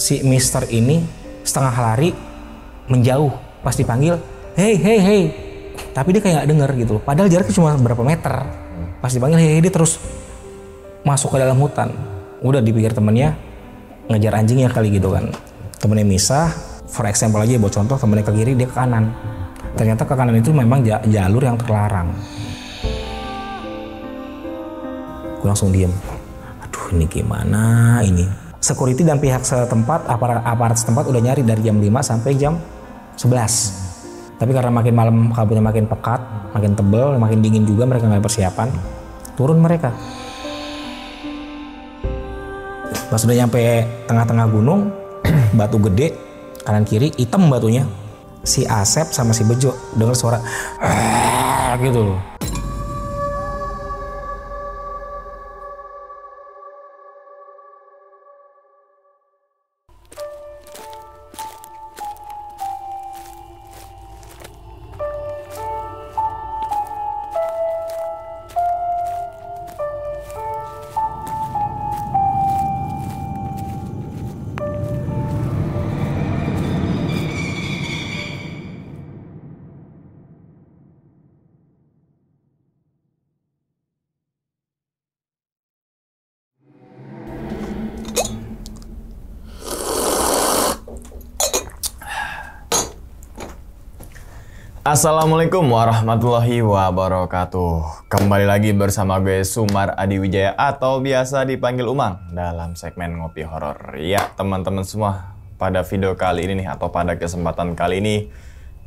si Mister ini setengah lari menjauh, pas dipanggil, hey, tapi dia kayak nggak denger gitu loh. Padahal jaraknya cuma berapa meter. Pas dipanggil hey, dia terus masuk ke dalam hutan. Udah dipikir temennya ngejar anjingnya kali gitu kan. Temennya misah, for example aja buat contoh, temennya ke kiri, dia ke kanan. Ternyata ke kanan itu memang jalur yang terlarang. Gue langsung diem. Aduh, ini gimana ini? Security dan pihak setempat, aparat setempat udah nyari dari jam 5 sampai jam 11. Tapi karena makin malam kabutnya makin pekat, makin tebel, makin dingin juga, mereka nggak persiapan. Turun mereka. Pas udah nyampe tengah-tengah gunung, batu gede, kanan kiri, hitam batunya. Si Asep sama si Bejo denger suara gitu loh. Assalamualaikum warahmatullahi wabarakatuh. Kembali lagi bersama gue Sumar Adi Wijaya atau biasa dipanggil Umang dalam segmen Ngopi Horor. Ya teman-teman semua, pada video kali ini nih atau pada kesempatan kali ini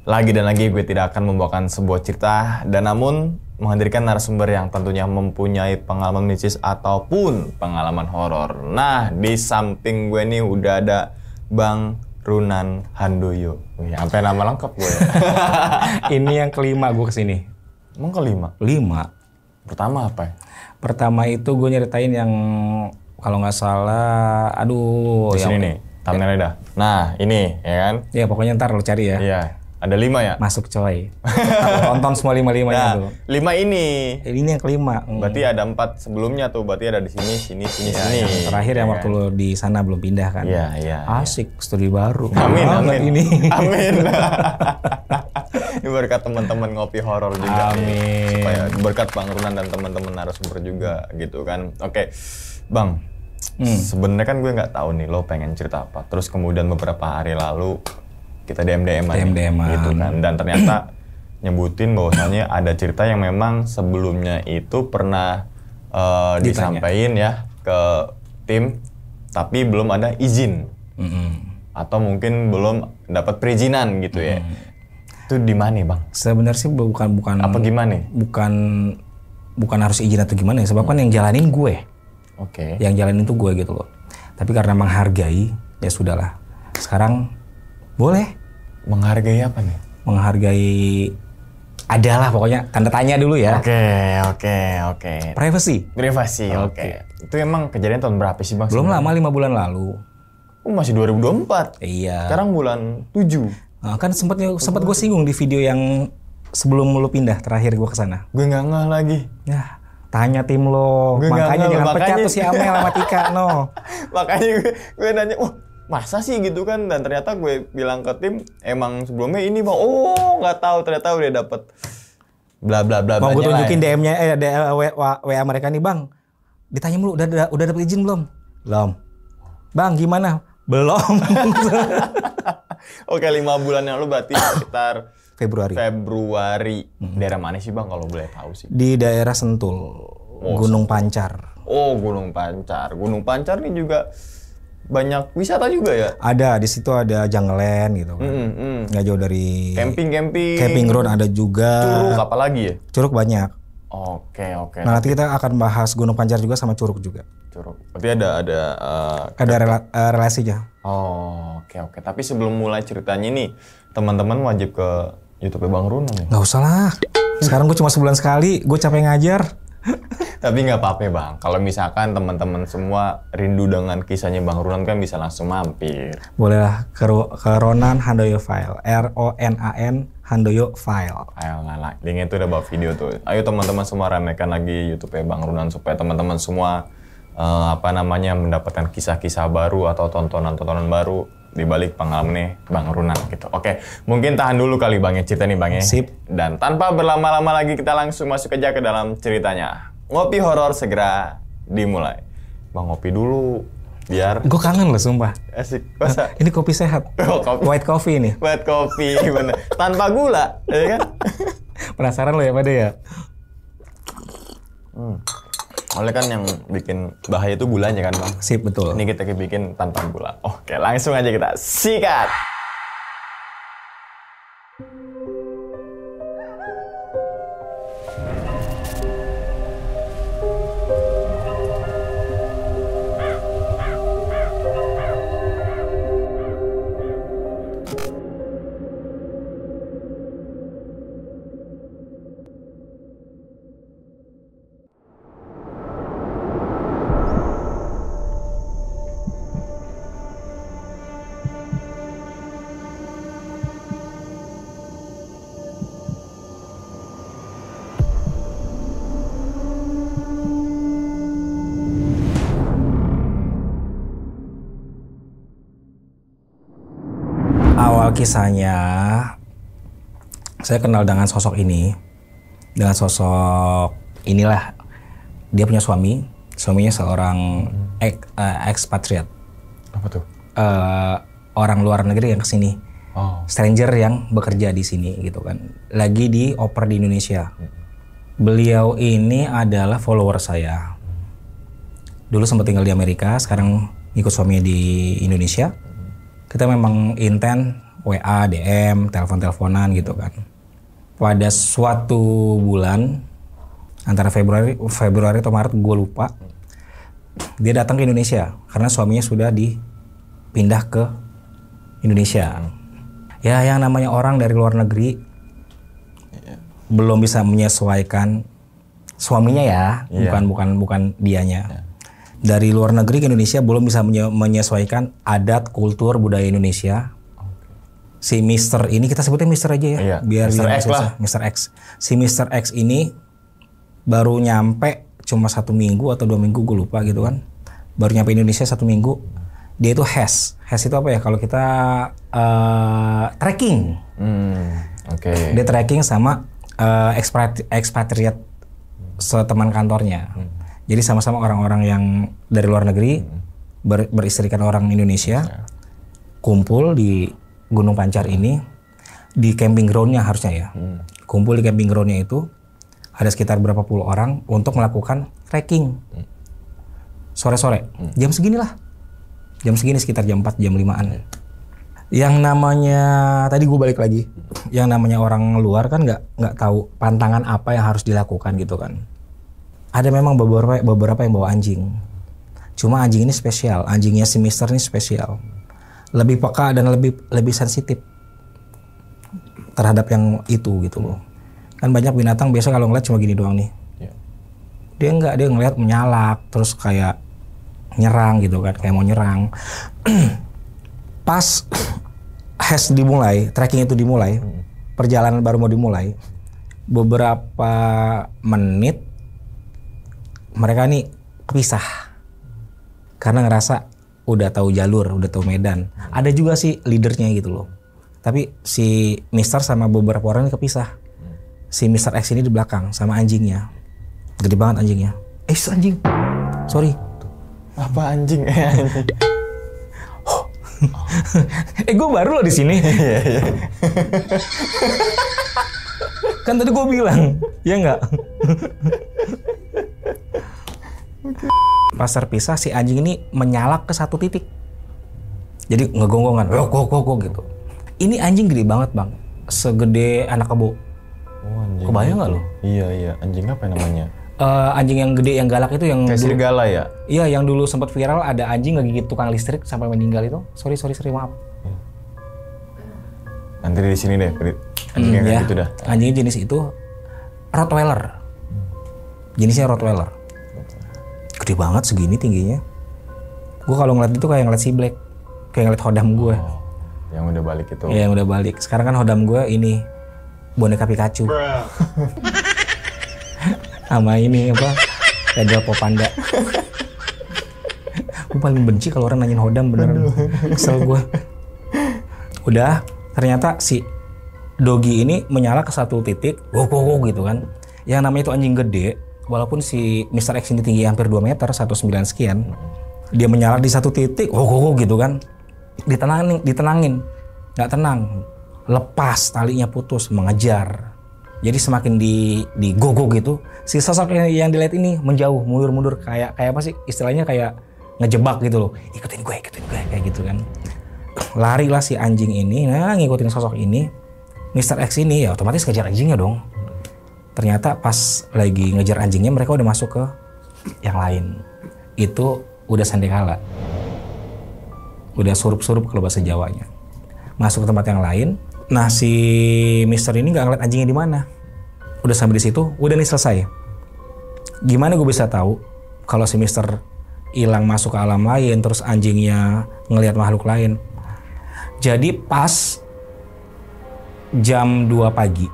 lagi dan lagi gue tidak akan membawakan sebuah cerita dan namun menghadirkan narasumber yang tentunya mempunyai pengalaman mistis ataupun pengalaman horor. Nah, di samping gue nih udah ada Bang Runan Handoyo. Wih, sampai nama lengkap gue. Ini yang kelima gue kesini. Emang kelima? 5. Pertama apa ya? Pertama itu gue nyeritain yang kalau nggak salah, aduh. Di sini nih, thumbnailnya dah. Nah, ini ya kan? Ya pokoknya ntar lo cari ya. Iya. Ada 5 ya? Masuk coy. Tonton semua 5-5-nya nah, tuh. 5 ini. Ini yang kelima. Berarti ada 4 sebelumnya tuh. Berarti ada di sini, sini. Yang terakhir yang waktu lo di sana belum pindah kan. Iya. Asik, studi baru. Amin. Ini. Amin. Ini berkat teman-teman Ngopi Horor juga. Amin. Nih. Supaya berkat Bang Runan dan teman-teman narasumber juga gitu kan. Oke, Bang. Sebenarnya kan gue nggak tahu nih lo pengen cerita apa. Terus kemudian beberapa hari lalu kita DM-an gitu kan, dan ternyata nyebutin bahwasannya ada cerita yang memang sebelumnya itu pernah disampaikan ya ke tim tapi belum ada izin atau mungkin belum dapat perizinan gitu ya. Itu di mana Bang? Sebenarnya sih bukan apa gimana? Bukan harus izin atau gimana ya, sebab kan yang jalanin gue. Oke. Yang jalanin tuh gue gitu loh. Tapi karena menghargai, ya sudahlah. Sekarang boleh. Menghargai apa nih? Menghargai adalah pokoknya tanda tanya dulu ya. Oke. Privasi. Oke. Itu emang kejadian tahun berapa sih Bang? Belum lama, 5 bulan lalu. Masih 2024. Iya. Sekarang bulan 7. Nah, kan sempat gue singgung di video yang sebelum lu pindah terakhir gue kesana. Gue nggak ngeh lagi. Ya, tanya tim lo. Makanya jangan pecat tuh si Amel sama Tika no. Makanya gue nanya, masa sih gitu kan, dan ternyata gue bilang ke tim emang sebelumnya ini Bang, nggak tahu ternyata udah dapet bla bla bla. Mau gue tunjukin DM-nya WA mereka nih Bang, ditanya mulu udah dapet izin belum Bang, gimana belum. Oke, 5 bulan yang lalu berarti sekitar Februari. Daerah mana sih Bang kalau boleh tahu sih? Di daerah Sentul, Gunung Pancar. Gunung Pancar nih juga banyak wisata juga ya? Ada, di situ ada Jungle Land gitu kan. Nggak jauh dari camping ground ada juga. Curug apa lagi ya? Curug banyak. Oke. Nah, nanti kita akan bahas Gunung Pancar juga sama Curug juga. Curug. Berarti ada relasinya. Oke. Tapi sebelum mulai ceritanya nih, teman-teman wajib ke YouTube Bang Runan ya? Nggak usah lah. Sekarang gue cuma sebulan sekali, gue capek ngajar. Tapi nggak apa-apa Bang, kalau misalkan teman-teman semua rindu dengan kisahnya Bang Runan kan bisa langsung mampir. Boleh lah ke Ronan Handoyo File, RONAN Handoyo File. Ayo lah, linknya tuh udah bawa video tuh. Ayo teman-teman semua ramaikan lagi YouTube Bang Runan supaya teman-teman semua mendapatkan kisah-kisah baru atau tontonan-tontonan baru di balik pengalamannya Bang Runan gitu. Oke, mungkin tahan dulu kali Bang ya cerita nih Bang ya. Sip. Dan tanpa berlama-lama lagi kita langsung masuk aja ke dalam ceritanya. Ngopi horor segera dimulai. Bang ngopi dulu biar Gue kangen loh sumpah. asik. Masa? Ini kopi sehat. Oh, kopi. White coffee ini. Buat kopi bener. Tanpa gula, ya kan? Penasaran lo ya pada ya? Oleh kan yang bikin bahaya itu gulanya kan Bang. Sip, betul. Ini kita bikin tanpa gula. Oke, langsung aja kita sikat. Awal kisahnya, saya kenal dengan sosok ini. Dengan sosok inilah, dia punya suami. Suaminya seorang expatriate. Apa tuh? Orang luar negeri yang kesini. Oh. Stranger yang bekerja di sini gitu kan. Lagi dioper di Indonesia. Beliau ini adalah follower saya. Dulu sempat tinggal di Amerika, sekarang ikut suaminya di Indonesia. Kita memang intent WA, DM, telepon-teleponan gitu kan. Pada suatu bulan antara Februari atau Maret, gue lupa. Dia datang ke Indonesia karena suaminya sudah dipindah ke Indonesia. Ya, yang namanya orang dari luar negeri belum bisa menyesuaikan suaminya ya, bukan dianya. Dari luar negeri ke Indonesia belum bisa menyesuaikan adat, kultur, budaya Indonesia. Si Mister ini, kita sebutnya Mister aja ya, iya. biar Mr. X susah. lah. Mr. X. Si Mr. X ini baru nyampe cuma 1 minggu atau 2 minggu, gue lupa gitu kan. Baru nyampe Indonesia 1 minggu. Dia itu HES. HES itu apa ya? Kalau kita trekking. Oke. Dia trekking sama expatriate teman kantornya. Jadi sama-sama orang-orang yang dari luar negeri beristrikan orang Indonesia, kumpul di Gunung Pancar ini, di camping groundnya harusnya ya. Kumpul di camping groundnya itu ada sekitar berapa puluh orang untuk melakukan trekking sore-sore. Jam segini lah, jam segini sekitar jam 4, jam 5-an. Yang namanya, tadi gue balik lagi, yang namanya orang luar kan nggak tahu pantangan apa yang harus dilakukan gitu kan. Ada memang beberapa yang bawa anjing. Cuma anjing ini spesial, anjingnya si Mister ini spesial. Lebih peka dan lebih sensitif terhadap yang itu gitu loh. Kan banyak binatang biasa kalau ngeliat cuma gini doang nih. Dia ngeliat menyalak, terus kayak nyerang gitu kan, kayak mau nyerang. Pas HES dimulai, trekking itu dimulai, perjalanan baru mau dimulai, beberapa menit mereka nih kepisah karena ngerasa udah tahu jalur, udah tahu medan. Ada juga sih leadernya gitu loh. Tapi si Mister sama beberapa orang ini kepisah. Si Mister X ini di belakang sama anjingnya. Gede banget anjingnya. Anjing. Sorry. Apa anjing? Gue baru loh di sini. Kan tadi gue bilang, ya nggak? Pas terpisah si anjing ini menyalak ke satu titik. Jadi ngegonggongan, kok gitu. Ini anjing gede banget bang, segede anak kebo. Anjing. Kebayang nggak lo? Iya, anjing apa namanya? Anjing yang gede, yang galak itu yang kayak dulu, serigala ya? Iya, yang dulu sempat viral ada anjing ngegigit tukang listrik sampai meninggal itu. Sorry maaf. Nanti di sini deh, anjing yang kayak gitu dah. Anjing jenis itu Rottweiler. Jenisnya Rottweiler. Gede banget segini tingginya. Gue kalau ngeliat itu kayak ngeliat si Black, kayak ngeliat hodam gue. Yang udah balik itu. Iya, yang udah balik. Sekarang kan hodam gue ini boneka Pikachu. Sama ini apa? Pedal Popanda. Gue paling benci kalau orang nanyain Hodam beneran. Kesel gue. Udah, ternyata si Dogi ini menyala ke satu titik, go gitu kan. Yang namanya itu anjing gede, walaupun si Mr. X ini tinggi hampir 2 meter, 1,9 sekian. Dia menyala di satu titik, go gitu kan. Ditenangin. Nggak tenang. Lepas, talinya putus, mengejar. Jadi semakin di go gitu, si sosok yang dilihat ini menjauh, mundur kayak apa sih istilahnya, kayak ngejebak gitu loh. Ikutin gue kayak gitu kan. Lari lah si anjing ini, ngikutin sosok ini. Mr. X ini ya otomatis ngejar anjingnya dong. Ternyata pas lagi ngejar anjingnya mereka udah masuk ke yang lain. Itu udah sandekala. Udah surup-surup kalau bahasa Jawanya. Masuk ke tempat yang lain. Nah si Mister ini nggak ngeliat anjingnya di mana. Udah sampai di situ, udah nih selesai. Gimana gue bisa tahu kalau si Mister hilang masuk ke alam lain, terus anjingnya ngelihat makhluk lain? Jadi pas jam 2 pagi,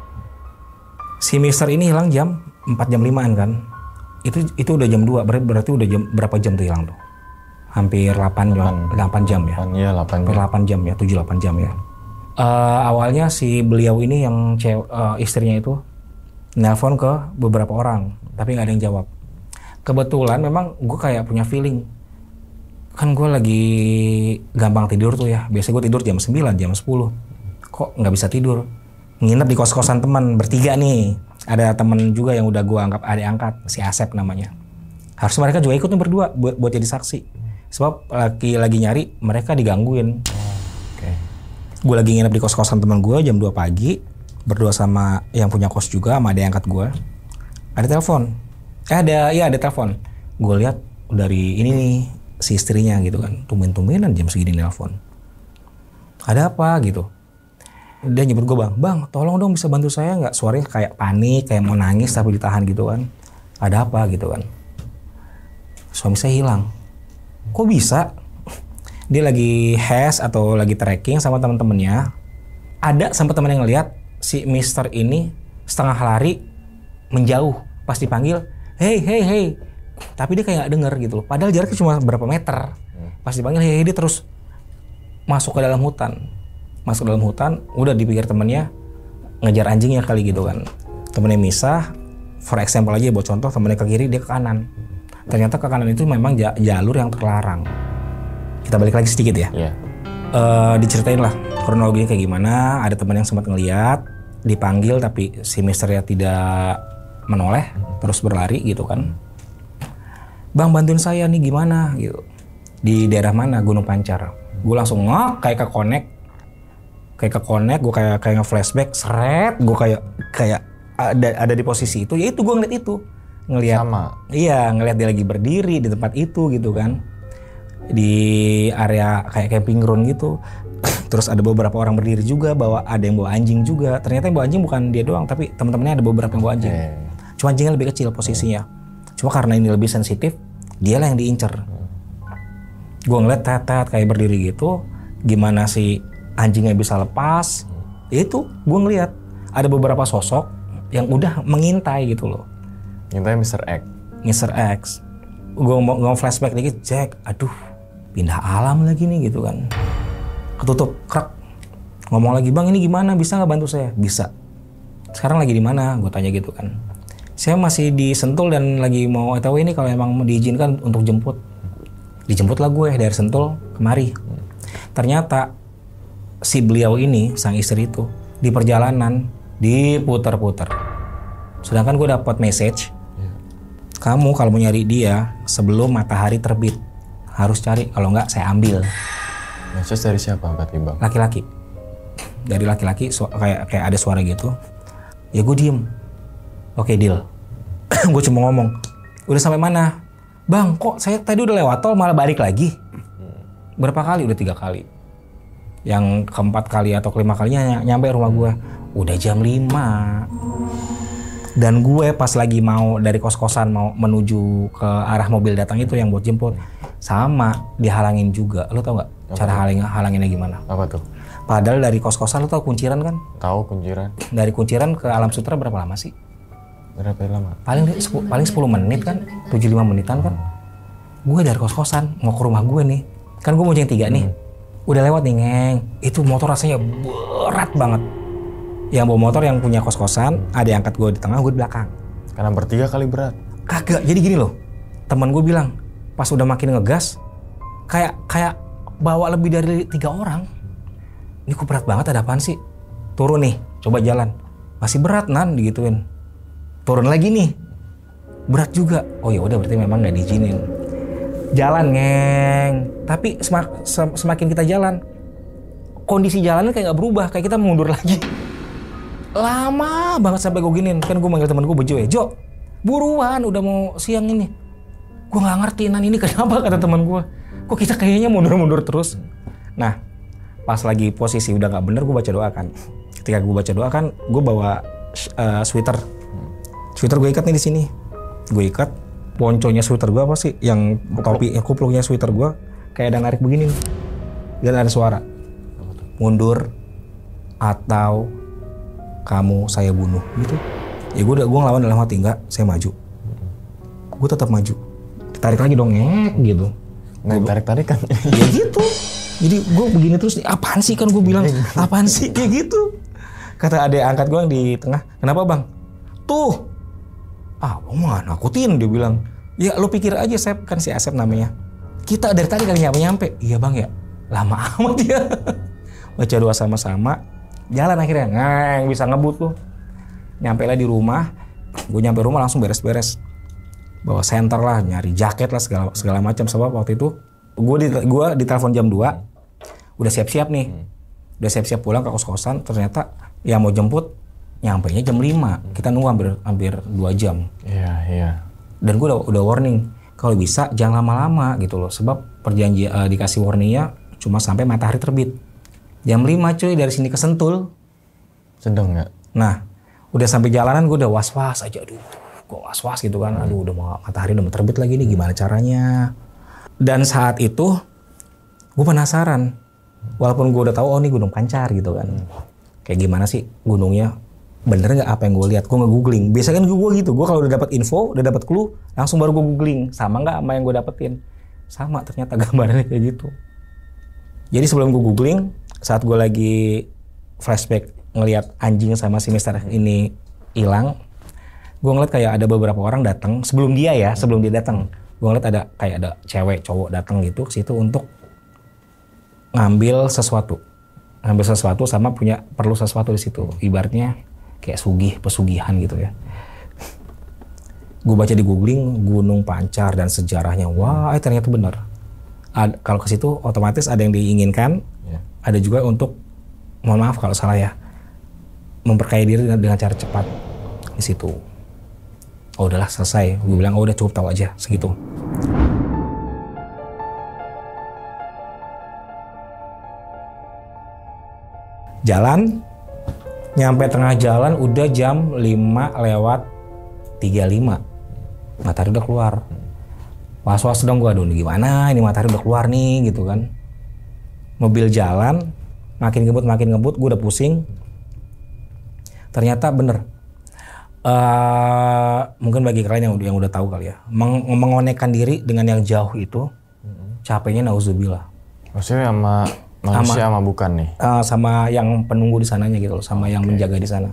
si Mister ini hilang jam 4 jam 5-an kan. Itu udah jam 2, berarti udah berapa jam tuh hilang tuh? Hampir 8 jam ya? Iya 8 jam. Hampir 8 jam ya, 7-8 jam ya. Awalnya si beliau ini yang istrinya itu nelpon ke beberapa orang, tapi nggak ada yang jawab. Kebetulan memang gue kayak punya feeling. Kan gue lagi gampang tidur tuh ya. Biasanya gue tidur jam 9, jam 10. Kok nggak bisa tidur? Nginep di kos-kosan teman, bertiga nih. Ada temen juga yang udah gue anggap adik angkat, si Asep namanya. Harusnya mereka juga ikut nih berdua buat jadi saksi. Sebab lagi nyari, mereka digangguin. Gue lagi nginep di kos-kosan teman gue jam 2 pagi. Berdua sama yang punya kos juga, sama adik angkat gue. Ada telepon. Ada telepon. Gue lihat dari ini nih, si istrinya gitu kan, tumben-tumbenan jam segini nelpon. Ada apa gitu? Dia nyebut gue, bang, tolong dong bisa bantu saya nggak? Suaranya kayak panik, kayak mau nangis tapi ditahan gitu kan. Ada apa gitu kan? Suami saya hilang. Kok bisa? Dia lagi hash atau lagi tracking sama teman-temannya. Ada sampai teman yang ngeliat si Mister ini setengah lari menjauh. Pas dipanggil, hey. Tapi dia kayak nggak denger gitu loh. Padahal jaraknya cuma berapa meter. Pas dipanggil hey, dia terus masuk ke dalam hutan. Udah dipikir temennya ngejar anjingnya kali gitu kan. Temennya misah, for example aja buat contoh, temennya ke kiri, dia ke kanan. Ternyata ke kanan itu memang jalur yang terlarang. Kita balik lagi sedikit ya. Yeah. Diceritain lah kronologinya kayak gimana. Ada temen yang sempat ngeliat, dipanggil tapi si misternya tidak menoleh, terus berlari gitu kan. Bang, bantuin saya nih gimana gitu. Di daerah mana? Gunung Pancar. Gue langsung kayak ke connect, gue kayak nge-flashback, seret, gue kayak ada di posisi itu. Ya itu gue ngeliat sama. Iya, ngeliat dia lagi berdiri di tempat itu gitu kan. Di area kayak camping ground gitu. Terus ada beberapa orang berdiri juga, ada yang bawa anjing juga. Ternyata yang bawa anjing bukan dia doang, tapi teman-temannya ada beberapa yang bawa anjing. Cuma anjingnya lebih kecil posisinya. Cuma karena ini lebih sensitif, dialah yang diincer. Gue ngeliat tet kayak berdiri gitu, gimana sih anjingnya bisa lepas. Itu gue ngeliat ada beberapa sosok yang udah mengintai gitu loh. Ngintai Mr. X. Gue mau flashback dikit, Jack, aduh pindah alam lagi nih gitu kan. Ketutup, krek. Ngomong lagi, bang ini gimana, bisa nggak bantu saya? Bisa. Sekarang lagi di mana? Gue tanya gitu kan. Saya masih di Sentul dan lagi mau OTW ini, kalau emang diizinkan untuk jemput. Dijemputlah gue dari Sentul kemari. Ternyata si beliau ini, sang istri itu, di perjalanan diputer-puter. Sedangkan gue dapat message, kamu kalau mau nyari dia sebelum matahari terbit harus cari, kalau enggak saya ambil. Message dari siapa berarti bang? Laki-laki. Dari laki-laki kayak ada suara gitu. Ya gue diem. Oke, deal. Gue cuma ngomong, udah sampai mana? Bang, kok saya tadi udah lewat tol malah balik lagi? Berapa kali? Udah 3 kali. Yang keempat kali atau kelima kalinya nyampe rumah gue. Udah jam 5. Dan gue pas lagi mau dari kos-kosan mau menuju ke arah mobil datang itu yang buat jemput. Sama, dihalangin juga. Lo tau gak cara halanginnya gimana? Apa tuh? Padahal dari kos-kosan lo tau Kunciran kan? Tahu Kunciran. Dari Kunciran ke Alam Sutra berapa lama sih? Berapa lama? Paling 10 menit kan? 75 menitan kan? gue dari kos-kosan mau ke rumah gue nih, kan gue mau yang 3 nih, udah lewat nih ngeng, itu motor rasanya berat banget. Yang bawa motor yang punya kos-kosan, ada yang angkat gue di tengah, gue di belakang. Karena bertiga kali berat. Kagak, jadi gini loh, teman gue bilang pas udah makin ngegas, kayak bawa lebih dari 3 orang. Ini kok berat banget, ada apaan sih? Turun nih, coba jalan, masih berat Nan, digituin. Turun lagi nih, berat juga. Oh ya udah berarti memang nggak diizinin. Jalan ngeng, tapi semakin kita jalan, kondisi jalannya kayak nggak berubah, kayak kita mundur lagi. Lama banget sampai gue giniin, kan gue manggil temen gue Bejo ya, Jo, buruan udah mau siang ini. Gue nggak ngerti Nan ini kenapa, kata teman gue. Kok kita kayaknya mundur-mundur terus. Nah, pas lagi posisi udah nggak bener, gue baca doa kan. Ketika gue baca doa kan, gue bawa sweater gue ikat nih di sini. Gue ikat, ponconya sweater gue apa sih? Yang topi, yang kupluknya sweater gue kayak ada narik begini. Dan ada suara, mundur atau kamu saya bunuh gitu. Ya gue ngelawan dalam hati, enggak, saya maju. Gue tetap maju. Ditarik lagi dong, gitu. Nah, tarik-tarikan. Ya gitu. Jadi gue begini terus, apaan sih kan gue bilang, apaan sih kayak gitu. Kata adek angkat gue yang di tengah, kenapa bang? Tuh, bang mah nakutin, dia bilang. Ya lu pikir aja Sep, kan si Asep namanya. Kita dari tadi kali nyampe. Iya bang ya, lama amat ya. Baca doa sama-sama. Jalan akhirnya, ngeng bisa ngebut tuh. Nyampe lah di rumah, gue nyampe rumah langsung beres-beres. Bawa senter lah, nyari jaket lah, segala macam. Sebab waktu itu gue ditelepon jam 2, udah siap-siap nih. Udah siap-siap pulang ke kos-kosan, ternyata yang mau jemput nyampainya jam 5. Kita nunggu hampir 2 jam. Iya. Dan gue udah warning, kalau bisa jangan lama-lama gitu loh. Sebab perjanjian dikasih warningnya cuma sampai matahari terbit. Jam 5 cuy, dari sini ke Sentul. Sedang nggak? Nah, udah sampai jalanan gue udah was-was aja. Aduh, gue was-was gitu kan. Aduh, matahari udah mau terbit lagi nih, gimana caranya. Dan saat itu, gue penasaran. Walaupun gue udah tahu, oh ini Gunung Pancar gitu kan. Kayak gimana sih gunungnya? Bener nggak apa yang gue lihat? Gue nge-googling. Biasanya kan gue gitu, gue kalau udah dapat info, udah dapat clue, langsung baru gue googling. Sama nggak sama yang gue dapetin? Sama, ternyata gambarnya kayak gitu. Jadi sebelum gue googling, saat gue lagi flashback ngelihat anjing sama si Mister ini hilang, gue ngeliat kayak ada beberapa orang datang sebelum dia datang. Gue ngeliat ada kayak ada cewek cowok datang gitu ke situ untuk ngambil sesuatu sama perlu sesuatu di situ. Ibaratnya kayak pesugihan gitu ya. Gue baca di googling Gunung Pancar dan sejarahnya, wah ternyata benar. Kalau ke situ otomatis ada yang diinginkan. Ada juga untuk, mohon maaf kalau salah ya, memperkaya diri dengan cara cepat di situ. Oh udahlah selesai, gue bilang udah cukup tahu aja segitu. Jalan, nyampe tengah jalan udah jam 5:35. Matahari udah keluar. Was-was dong gue, aduh gimana ini matahari udah keluar nih gitu kan. Mobil jalan, makin ngebut, gue udah pusing. Ternyata bener. Mungkin bagi kalian yang udah tahu kali ya, mengonekkan diri dengan yang jauh itu, capeknya nauzubillah. Maksudnya sama manusia sama bukan nih? Sama yang penunggu di sananya gitu loh, sama yang menjaga di sana.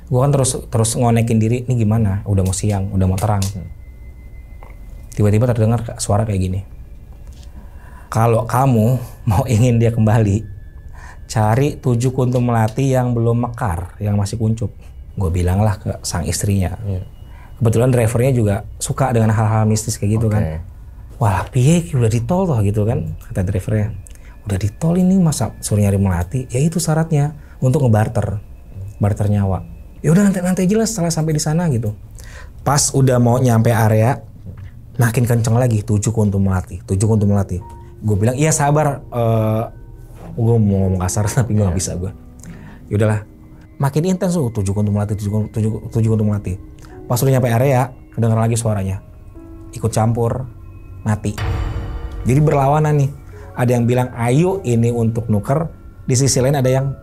Gue kan terus ngonekin diri, ini gimana? Udah mau siang, udah mau terang. Tiba-tiba terdengar suara kayak gini. Kalau kamu mau ingin dia kembali, cari 7 kuntum melati yang belum mekar, yang masih kuncup. Gue bilang lah ke sang istrinya. Kebetulan drivernya juga suka dengan hal-hal mistis kayak gitu kan. Wah piye udah di tol toh gitu kan, kata drivernya. Udah di tol ini masa suruh nyari melati? Ya itu syaratnya untuk barter nyawa. Ya udah nanti jelas setelah sampai di sana gitu. Pas udah mau nyampe area, makin kenceng lagi 7 kuntum melati. Gue bilang iya sabar, gue mau ngomong kasar tapi gue nggak bisa gue. Yaudahlah, makin intens tuh 7 kuntum melati. Pas udah nyampe area, kedengeran lagi suaranya, ikut campur, mati. Jadi berlawanan nih. Ada yang bilang ayo ini untuk nuker, di sisi lain ada yang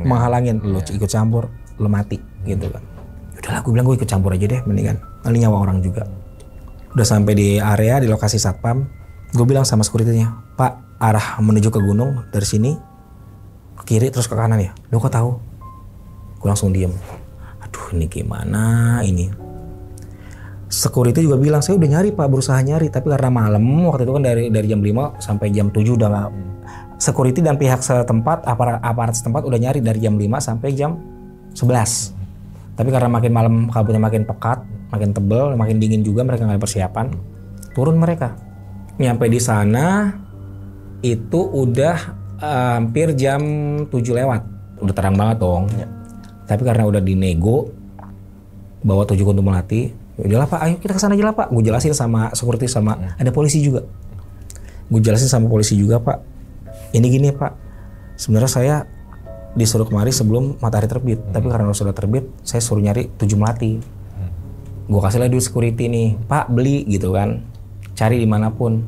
menghalangin. Lu ikut campur, lu mati gitu kan. Yaudahlah, gue bilang gue ikut campur aja deh, mendingan nyawa orang juga. Udah sampai di area di lokasi satpam, gue bilang sama security-nya, Pak, arah menuju ke gunung dari sini ke kiri terus ke kanan ya. Lo kok tahu? Gue langsung diem. Aduh, ini gimana ini? Security juga bilang, saya udah nyari Pak, berusaha nyari, tapi karena malam waktu itu kan dari jam 5 sampai jam 7 udah nggak. Security dan pihak setempat, aparat setempat udah nyari dari jam 5 sampai jam 11. Tapi karena makin malam kabutnya makin pekat, makin tebel, makin dingin juga, mereka nggak ada persiapan, turun mereka. Nyampe di sana itu udah hampir jam 7 lewat, udah terang banget dong. Ya. Tapi karena udah dinego, bawa 7 kuntum melati, udahlah Pak, ayo kita kesana aja lah Pak. Gue jelasin sama security sama ada polisi juga. Gue jelasin sama polisi juga, Pak. Ini gini Pak, sebenarnya saya disuruh kemari sebelum matahari terbit, tapi karena sudah terbit, saya suruh nyari 7 melati. Gue kasih lah duit security nih, Pak beli gitu kan, cari dimanapun.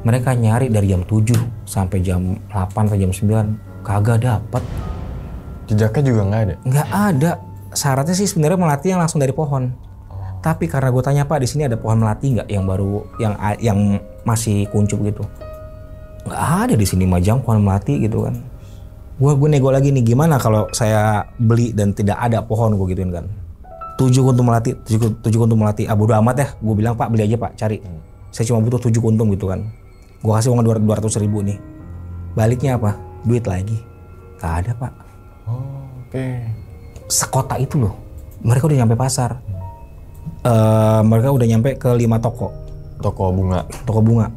Mereka nyari dari jam 7 sampai jam 8 atau jam 9, kagak dapet. Jejaknya juga nggak ada? Nggak ada. Syaratnya sih sebenarnya melati yang langsung dari pohon. Tapi karena gue tanya Pak, di sini ada pohon melati nggak yang baru, yang masih kuncup gitu? Nggak ada di sini Majang pohon melati gitu kan. Gue nego lagi nih, gimana kalau saya beli dan tidak ada pohon, gue gituin kan. 7 kuntum melati, 7 kuntum melati, bodo amat ya. Gue bilang Pak beli aja Pak, cari. Saya cuma butuh 7 kuntum gitu kan. Gue kasih uang 200.000 nih. Baliknya apa? Duit lagi. Gak ada Pak. Oke. Sekota itu loh. Mereka udah nyampe pasar. Mereka udah nyampe ke 5 toko. Toko bunga. Toko bunga.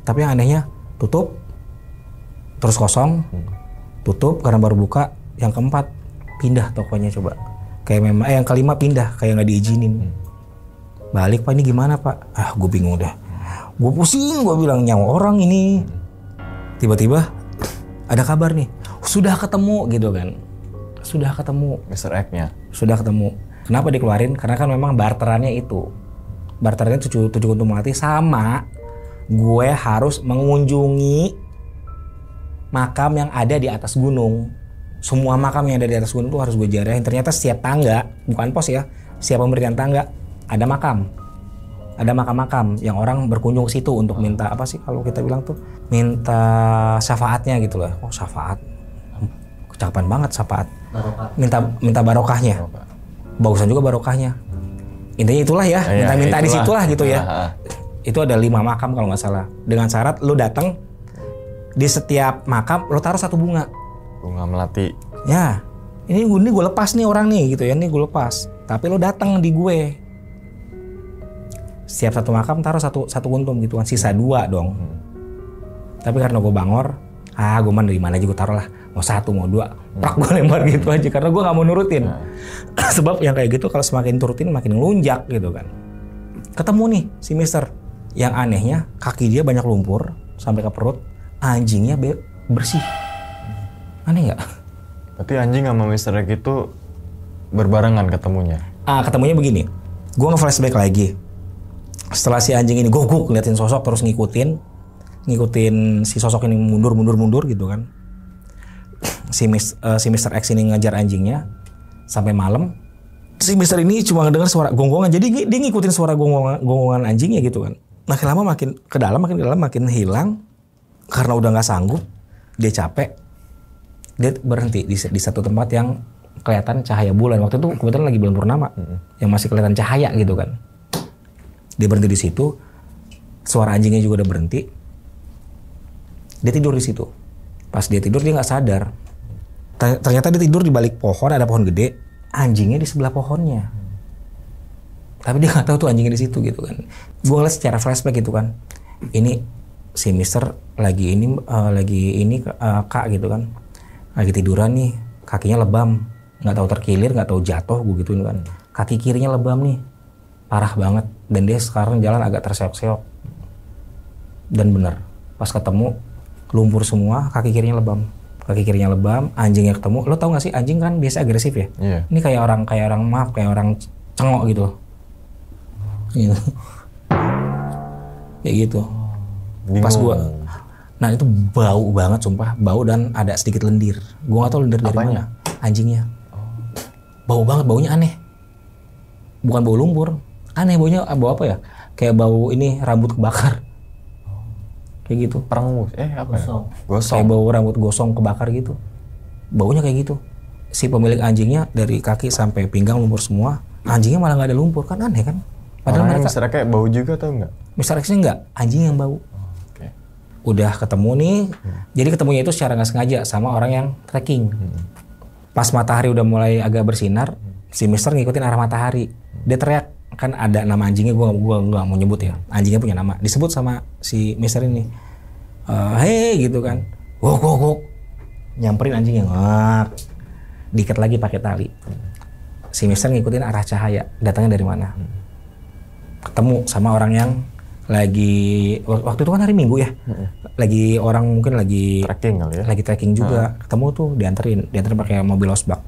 Tapi yang anehnya tutup, terus kosong, tutup karena baru buka. Yang keempat pindah tokonya coba. Kayak memang yang kelima pindah kayak nggak diizinin. Balik Pak, ini gimana Pak? Gue bingung dah. Gue pusing, gue bilang nyawa orang ini. Tiba-tiba ada kabar nih, sudah ketemu gitu kan. Sudah ketemu. Mr. X-nya. Sudah ketemu. Kenapa dikeluarin? Karena kan memang barterannya itu. Barterannya 7 kuntum melati sama gue harus mengunjungi makam yang ada di atas gunung. Semua makam yang ada di atas gunung tuh harus gue jarahin. Ternyata setiap tangga, bukan pos ya, setiap pemberian tangga ada makam. Ada makam-makam yang orang berkunjung ke situ untuk minta apa sih kalau kita bilang tuh, minta syafaatnya gitu loh. Oh syafaat, kecakapan banget syafaat. Minta barokahnya. Bagusan juga barokahnya. Intinya itulah ya, minta-minta di situlah gitu ya. Itu ada 5 makam kalau nggak salah. Dengan syarat lu datang di setiap makam lu taruh 1 bunga. Bunga melati. Ya, ini gue lepas nih orang nih gitu ya, ini gue lepas. Tapi lu datang di gue. Setiap 1 makam taruh satu kuntum gitu kan, sisa 2 dong. Tapi karena gue bangor, gue mah dari mana aja gue taruh lah. Mau 1 mau 2, prak gue lempar gitu aja karena gue nggak mau nurutin. Sebab yang kayak gitu kalau semakin turutin makin ngelunjak gitu kan. Ketemu nih si Mister. Yang anehnya kaki dia banyak lumpur sampai ke perut, anjingnya bersih. Aneh nggak? Berarti anjing sama Mr. X itu berbarengan ketemunya? Ketemunya begini, gue nge-flashback lagi. Setelah si anjing ini guguk ngeliatin sosok terus ngikutin si sosok ini mundur gitu kan. Si Mr. X ini ngajar anjingnya sampai malam. Si Mister ini cuma ngedengar suara gonggongan, jadi dia ngikutin suara gonggongan anjingnya gitu kan. Makin lama makin ke dalam, makin hilang. Karena udah nggak sanggup, dia capek, dia berhenti di satu tempat yang kelihatan cahaya bulan. Waktu itu kebetulan lagi bulan purnama, yang masih kelihatan cahaya gitu kan. Dia berhenti di situ, suara anjingnya juga udah berhenti. Dia tidur di situ. Pas dia tidur dia nggak sadar. Ternyata dia tidur di balik pohon, ada pohon gede. Anjingnya di sebelah pohonnya. Tapi dia nggak tahu tuh anjingnya di situ gitu kan. Gue ngeliat secara flashback gitu kan. Ini si Mister lagi ini kak gitu kan. Lagi tiduran nih, kakinya lebam, nggak tahu terkilir, nggak tahu jatuh, gue gituin kan. Kaki kirinya lebam nih, parah banget. Dan dia sekarang jalan agak terseok-seok. Dan bener, pas ketemu lumpur semua, kaki kirinya lebam. Kaki kirinya lebam, anjingnya ketemu. Lo tau gak sih anjing kan biasa agresif ya? Iya. Ini kayak orang cengok gitu. Gitu. Kayak gitu. Bingung. Pas gua, nah itu bau banget sumpah, bau dan ada sedikit lendir. Gua gak tau lendir dari mana. Anjingnya. Bau banget, baunya aneh. Bukan bau lumpur. Aneh baunya, bau apa ya? kayak bau ini rambut kebakar. Kayak gitu. Perengus. Apa Gosong. ya? Gosong. Kayak bau rambut gosong kebakar gitu. Baunya kayak gitu. Si pemilik anjingnya dari kaki sampai pinggang lumpur semua. Anjingnya malah nggak ada lumpur, kan aneh kan? Padahal mereka Mr. X bau juga atau enggak? Mr. X-nya enggak, anjing yang bau. Oke. Udah ketemu nih, jadi ketemunya itu secara nggak sengaja sama orang yang trekking. Pas matahari udah mulai agak bersinar, si Mister ngikutin arah matahari. Dia teriak, kan ada nama anjingnya, gua nggak mau nyebut ya. Anjingnya punya nama, disebut sama si Mister ini. Hei gitu kan, wok. Nyamperin anjingnya, ngak. Diikat lagi pakai tali. Si Mister ngikutin arah cahaya, datangnya dari mana? Ketemu sama orang yang lagi, waktu itu kan hari Minggu ya, lagi orang mungkin lagi Trekking kali ya. lagi trekking juga, ketemu tuh dianterin pakai mobil losbak.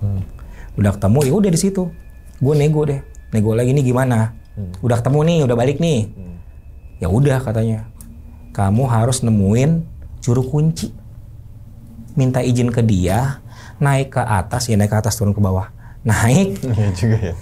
Udah ketemu, ya udah di situ, gue nego lagi nih gimana, udah ketemu nih, udah balik nih, ya udah katanya, kamu harus nemuin juru kunci, minta izin ke dia, naik ke atas turun ke bawah, naik. Iya juga ya.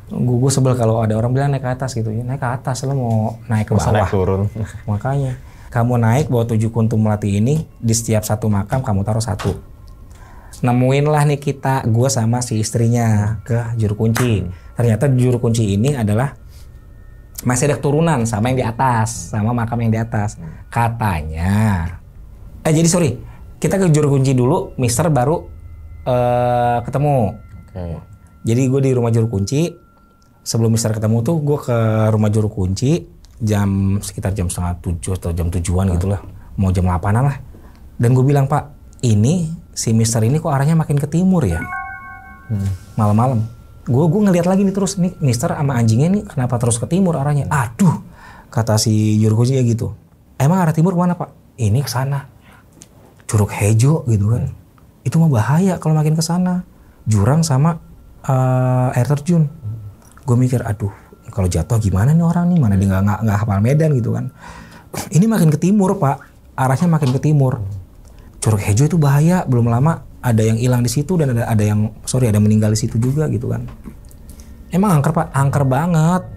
Gue sebel kalau ada orang bilang naik ke atas gitu ya, naik ke atas lo mau naik ke Masa bawah. naik turun. Makanya kamu naik bawa 7 kuntum melati ini, di setiap satu makam kamu taruh 1. Nemuin lah nih gue sama si istrinya ke juru kunci. Ternyata juru kunci ini adalah masih ada keturunan sama yang di atas, sama makam yang di atas. Katanya. Jadi sorry, kita ke juru kunci dulu, Mister baru ketemu. Oke. Jadi gue di rumah juru kunci. Sebelum Mister ketemu tuh gue ke rumah juru kunci sekitar jam 6:30 atau jam 7-an gitu lah, mau jam 8-an lah. Dan gue bilang, Pak, ini si Mister ini kok arahnya makin ke timur ya, malam-malam. Gue ngeliat lagi nih terus, nih Mister sama anjingnya nih kenapa terus ke timur arahnya? Aduh, kata si juru kunci gitu. Emang arah timur kemana, Pak? Ini ke sana, Curug Hejo gitu kan. Itu mah bahaya kalau makin ke sana, jurang sama air terjun. Gue mikir, aduh, kalau jatuh gimana nih orang nih, mana dia nggak hafal medan gitu kan. Ini makin ke timur, Pak, arahnya makin ke timur. Curug Hejo itu bahaya, belum lama ada yang hilang di situ dan ada yang meninggal di situ juga gitu kan. Emang angker, Pak, angker banget.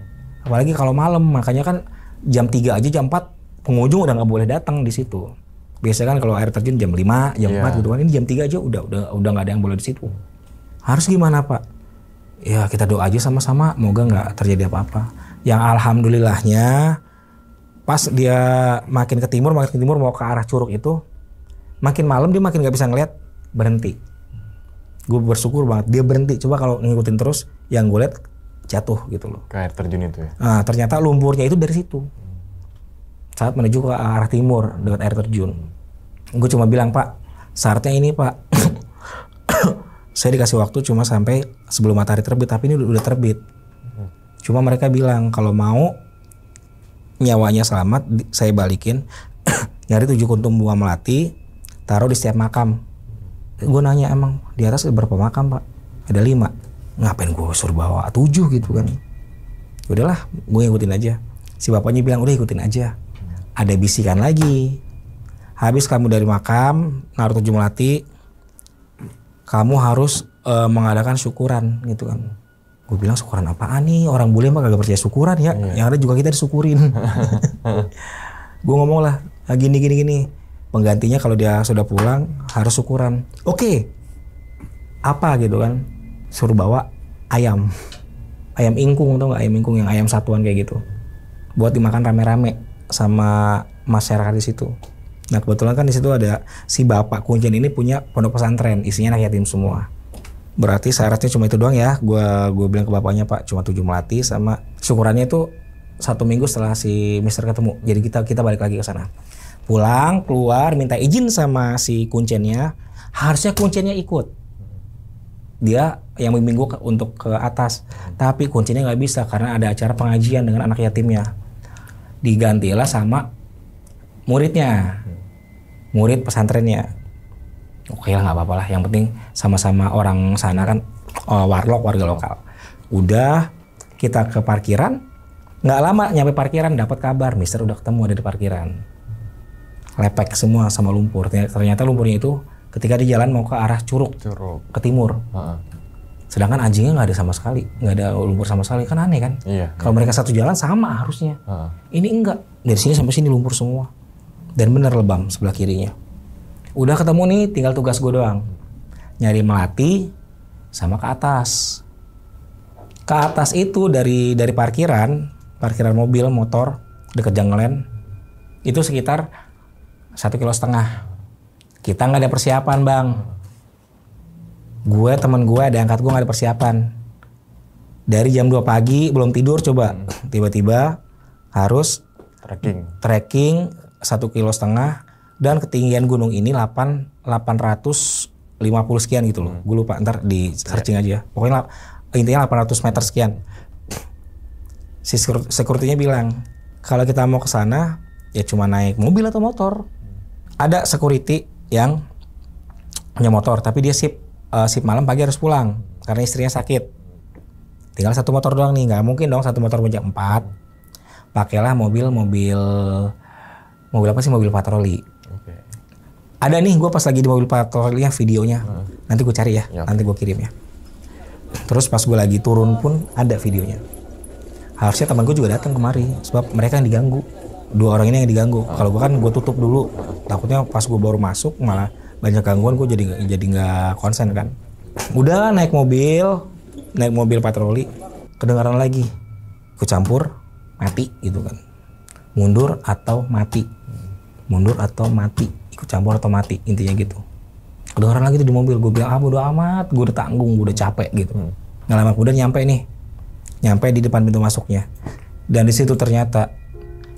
Apalagi kalau malam, makanya kan jam 3 aja, jam 4 pengunjung udah nggak boleh datang di situ. Biasanya kan kalau air terjun jam 5, jam 4 gitu kan. Ini jam 3 aja udah nggak ada yang boleh di situ. Harus gimana, Pak? Ya kita doa aja sama-sama, moga nggak terjadi apa-apa. Yang alhamdulillahnya pas dia makin ke timur mau ke arah curug itu, makin malam dia makin nggak bisa ngeliat, berhenti. Gue bersyukur banget dia berhenti. Coba kalau ngikutin terus, yang gue liat jatuh gitu loh. Ke air terjun itu ya. Nah, ternyata lumpurnya itu dari situ. Saat menuju ke arah timur dekat air terjun. Gue cuma bilang, Pak, syaratnya ini, Pak. Saya dikasih waktu cuma sampai sebelum matahari terbit, tapi ini udah terbit. Cuma mereka bilang kalau mau nyawanya selamat, saya balikin, nyari 7 kuntum bunga melati, taruh di setiap makam. Gue nanya, emang di atas ada berapa makam, Pak? Ada 5. Ngapain gue suruh bawa 7 gitu kan? Udahlah, gue ngikutin aja. Si bapaknya bilang, udah ikutin aja. Ada bisikan lagi. Habis kamu dari makam, naruh 7 melati, kamu harus mengadakan syukuran gitu kan. Gue bilang, syukuran apaan nih? Orang bule mah kagak percaya syukuran ya. Yang ada juga kita disyukurin. Gue ngomong lah, gini. Penggantinya kalau dia sudah pulang harus syukuran. Oke. Apa gitu kan? Suruh bawa ayam. Ayam ingkung, tau gak? Ayam ingkung yang ayam satuan kayak gitu. Buat dimakan rame-rame sama masyarakat di situ. Nah kebetulan kan di situ ada si bapak kuncen ini punya pondok pesantren, isinya anak yatim semua. Berarti syaratnya cuma itu doang ya. Gue bilang ke bapaknya, Pak, cuma 7 melati sama syukurannya itu 1 minggu setelah si Mister ketemu. Jadi kita balik lagi ke sana. Pulang, keluar, minta izin sama si kuncennya. Harusnya kuncennya ikut. Dia yang bimbing gue untuk ke atas. Tapi kuncennya nggak bisa karena ada acara pengajian dengan anak yatimnya. Digantilah sama muridnya. Murid pesantrennya. Oke lah, nggak apa-apa lah. Yang penting sama-sama orang sana kan warga lokal. Udah kita ke parkiran, nggak lama nyampe parkiran dapat kabar Mister udah ketemu ada di parkiran. Lepek semua sama lumpur. Ternyata lumpurnya itu ketika di jalan mau ke arah curug. Ke timur. Sedangkan anjingnya nggak ada sama sekali, nggak ada lumpur sama sekali, kan aneh kan? Iya. Kalau mereka satu jalan sama harusnya. Ini enggak, dari sini sampai sini lumpur semua. Dan bener lebam sebelah kirinya. Udah ketemu nih, tinggal tugas gue doang. Nyari melati sama ke atas. Ke atas itu dari parkiran mobil, motor deket Jangelen itu sekitar 1,5 kilo. Kita nggak ada persiapan bang. Temen gue ada angkat gue nggak ada persiapan. Dari jam 2 pagi belum tidur coba. Tiba-tiba harus trekking 1,5 kilo dan ketinggian gunung ini 850 sekian gitu loh. Gue lupa, ntar di searching aja. Pokoknya intinya 800 meter sekian. Si security-nya bilang kalau kita mau ke sana ya cuma naik mobil atau motor. Ada security yang punya motor tapi dia shift malam, pagi harus pulang karena istrinya sakit. Tinggal satu motor doang nih, nggak mungkin dong satu motor punya 4. Pakailah mobil apa sih, mobil patroli. Ada nih gue pas lagi di mobil patrolinya videonya. Nanti gue cari ya, nanti gue kirim ya. Terus pas gue lagi turun pun ada videonya. Harusnya teman gue juga datang kemari sebab mereka yang diganggu. 2 orang ini yang diganggu. Kalau gue kan gue tutup dulu, takutnya pas gue baru masuk malah banyak gangguan, gue jadi nggak konsen kan. Udah naik mobil patroli, kedengaran lagi, ikut campur mati gitu kan. Mundur atau mati, ikut campur atau mati, intinya gitu. Kedengaran lagi tuh di mobil, gue bilang bodo amat, gue udah tanggung, gue udah capek gitu. Nggak lama kemudian nyampe di depan pintu masuknya, dan di situ ternyata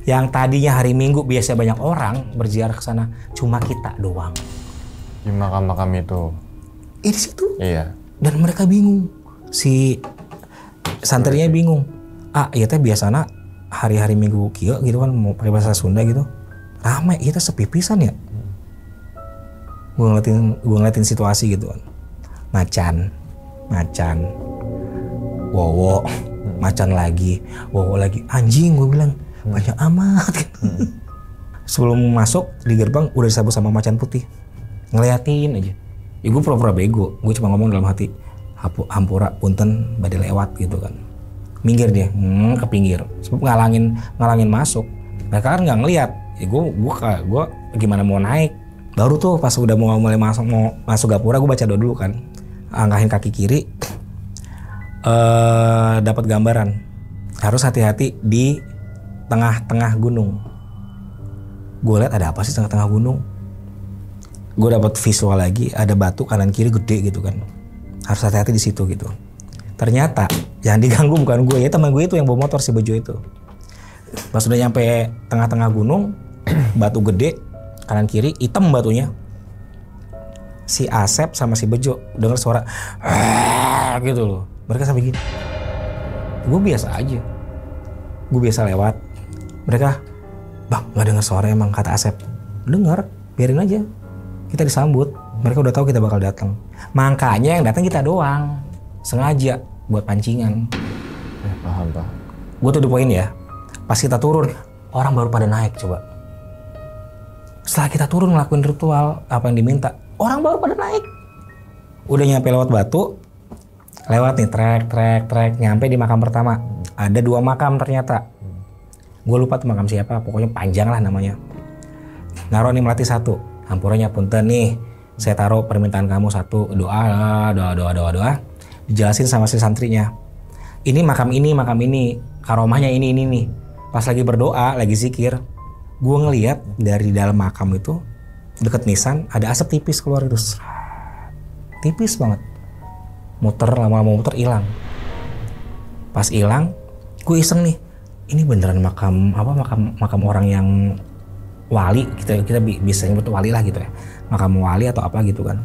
yang tadinya hari Minggu biasa banyak orang berziarah ke sana, cuma kita doang. Di makam-makam itu. Di situ. Iya. Dan mereka bingung, si santrinya bingung. Iya teh biasana hari-hari Minggu kieu gitu kan, mau pakai bahasa Sunda gitu. Rame, kita sepi pisan ya. Gue ngeliatin situasi gitu kan. Macan. Wowo, macan lagi, wowo lagi. Anjing, gue bilang banyak amat. Sebelum masuk di gerbang udah disambut sama macan putih. Ngeliatin aja. Ya gue pura-pura bego. Gue cuma ngomong dalam hati, hampura punten badai lewat gitu kan. Minggir dia, ke pinggir. Sebab ngalangin masuk. Mereka kan nggak ngeliat. Ya gue gimana mau naik. Baru tuh pas udah mau mulai masuk gapura, gue baca doa dulu kan. Angkahin kaki kiri. Dapat gambaran. Harus hati-hati di tengah-tengah gunung. Gue lihat ada apa sih tengah-tengah gunung. Gue dapat visual lagi, ada batu kanan kiri gede gitu kan. Harus hati-hati di situ gitu. Ternyata yang diganggu bukan gue, ya teman gue itu yang bawa motor, si Bejo itu. Pas udah nyampe tengah-tengah gunung, batu gede kanan kiri, hitam batunya. Si Asep sama si Bejo dengar suara gitu loh. Mereka sampai gini. Gue biasa aja. Gue biasa lewat. Mereka, bang nggak dengar suara emang, kata Asep. Dengar, biarin aja. Kita disambut, mereka udah tahu kita bakal datang. Makanya yang datang kita doang, sengaja buat pancingan. Paham. Gue tuh the point ya. Pas kita turun, orang baru pada naik coba. Setelah kita turun ngelakuin ritual apa yang diminta, orang baru pada naik. Udah nyampe lewat batu, lewat nih trek, nyampe di makam pertama. Ada 2 makam ternyata. Gue lupa tuh makam siapa, pokoknya panjang lah namanya. Naruh nih melati 1. Hampuranya punten nih, saya taruh permintaan kamu 1, doa. Dijelasin sama si santrinya. Ini makam ini, karomahnya ini nih. Pas lagi berdoa, lagi zikir, gue ngeliat dari dalam makam itu deket nisan ada asap tipis keluar itu, tipis banget. Lama-lama muter hilang. Pas hilang, gue iseng nih, ini beneran makam orang yang wali, kita bisa nyebut wali lah gitu ya, makam wali atau apa gitu kan.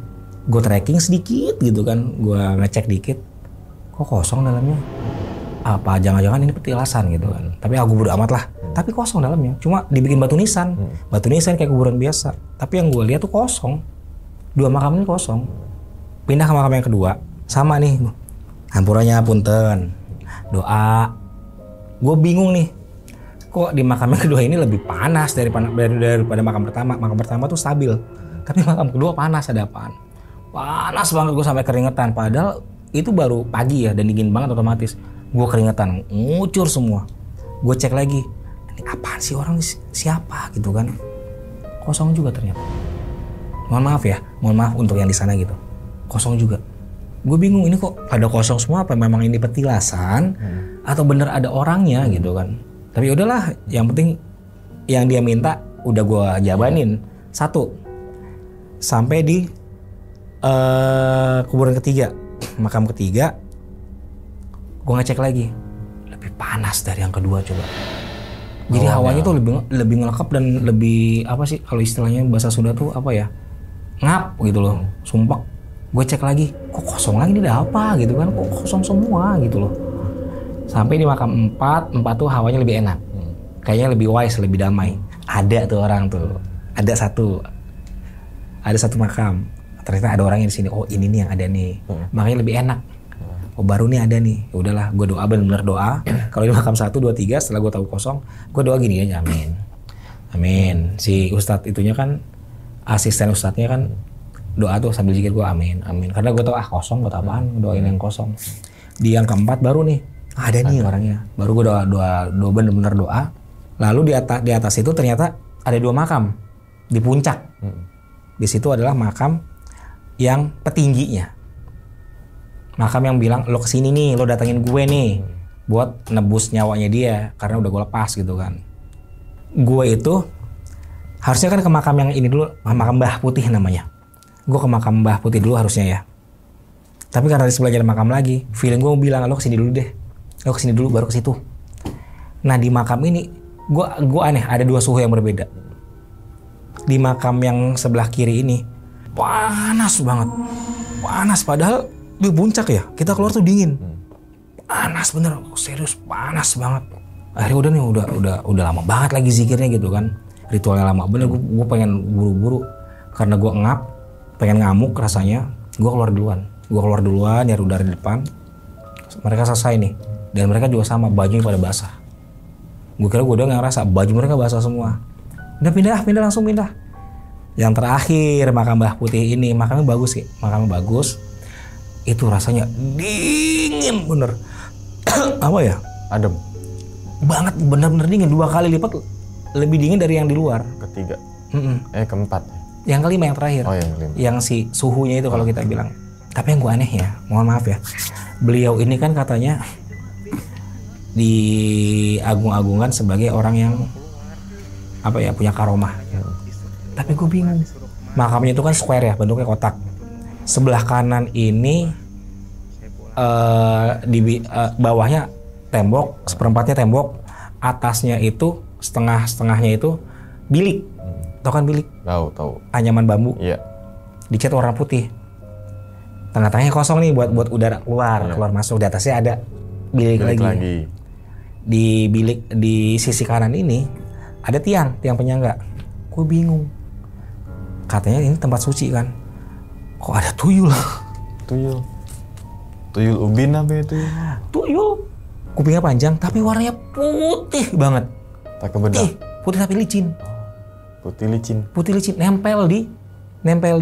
Gue tracking sedikit gitu kan, gue ngecek dikit, kok kosong dalamnya, apa jangan-jangan ini petilasan gitu kan. Tapi aku bodo amat lah, tapi kosong dalamnya, cuma dibikin batu nisan kayak kuburan biasa, tapi yang gue lihat tuh kosong. 2 makam ini kosong. Pindah ke makam yang kedua, sama nih, hampurannya punten, doa. Gue bingung nih, kok di makam yang kedua ini lebih panas daripada makam pertama. Makam pertama tuh stabil, tapi makam kedua panas. Ada apaan? Panas banget, gue sampai keringetan. Padahal itu baru pagi ya dan dingin banget otomatis. Gue keringetan, ngucur semua. Gue cek lagi, ini apaan sih orang siapa gitu kan? Kosong juga ternyata. Mohon maaf untuk yang di sana gitu. Kosong juga. Gue bingung ini kok pada kosong semua apa memang ini petilasan atau bener ada orangnya gitu kan. Tapi udahlah, yang penting yang dia minta udah gue jabanin. Satu, sampai di kuburan ketiga, makam ketiga, gue ngecek lagi, lebih panas dari yang kedua coba. Jadi hawanya tuh lebih ngelekap dan lebih apa sih kalau istilahnya bahasa Sunda tuh apa ya, ngap gitu loh, sumpek. Gue cek lagi, kok kosong lagi, ini ada apa gitu kan, kok kosong semua gitu loh. Sampai di makam 4 tuh hawanya lebih enak, kayaknya lebih wise, lebih damai. Ada tuh orang tuh, ada satu makam. Ternyata ada orangnya di sini. Oh ini nih yang ada nih, makanya lebih enak. Oh baru nih ada nih. Ya udahlah, gue doa benar-benar doa. Kalau di makam 1, 2, 3 setelah gue tahu kosong, gue doa gini aja, amin, amin. Si ustadz itunya kan, asisten ustadznya kan doa tuh sambil zikir, gue amin, amin. Karena gue tahu kosong, gue apaan, doain yang kosong. Di yang keempat baru nih, ada nih orangnya. Baru gue doa benar-benar doa. Lalu di atas itu ternyata ada 2 makam di puncak. Di situ adalah makam yang petingginya. Makam yang bilang, lo kesini nih, lo datengin gue nih buat nebus nyawanya dia karena udah gue lepas gitu kan. Gue itu harusnya kan ke makam yang ini dulu, makam Mbah Putih namanya. Gue ke makam Mbah Putih dulu harusnya ya. Tapi karena di sebelah jalan makam lagi, feeling gue bilang, lo kesini dulu deh. Lo kesini dulu baru ke situ. Nah di makam ini, gue aneh, ada 2 suhu yang berbeda. Di makam yang sebelah kiri ini, panas banget. Panas, padahal di puncak ya, kita keluar tuh dingin. Panas bener, serius panas banget. Akhirnya udah nih, udah lama banget lagi zikirnya gitu kan. Ritualnya lama bener, gue pengen buru-buru. Karena gue ngap, pengen ngamuk rasanya, gue keluar duluan, nyari udara di depan. Mereka selesai nih, dan mereka juga sama, bajunya pada basah. Gue kira gue udah ngerasa, baju mereka basah semua. Udah langsung pindah. Yang terakhir makam Mbah Putih ini, makamnya bagus. Itu rasanya dingin bener. Apa ya? Adem. Banget, bener-bener dingin. 2 kali lipat lebih dingin dari yang di luar. Ketiga. Keempat. Yang kelima, yang terakhir. Oh yang kelima. Yang si suhunya itu kalau kita bilang. Tapi yang gue aneh ya, mohon maaf ya. Beliau ini kan katanya diagung-agungkan sebagai orang yang apa ya, punya karomah. Tapi gue bingung. Makamnya itu kan square ya, bentuknya kotak. Sebelah kanan ini bawahnya tembok, seperempatnya tembok, atasnya itu setengahnya itu bilik. Tahu kan bilik? Tahu. Anyaman bambu. Iya. Dicat warna putih. Tengah-tengahnya kosong nih buat udara keluar masuk. Di atasnya ada bilik lagi. Di bilik di sisi kanan ini ada tiang penyangga. Gue bingung. Katanya ini tempat suci kan. Kok ada tuyul? Tuyul ubin apa itu? Tuyul. Kupingnya panjang tapi warnanya putih banget. Pakai bedak. Putih tapi licin. Putih licin nempel di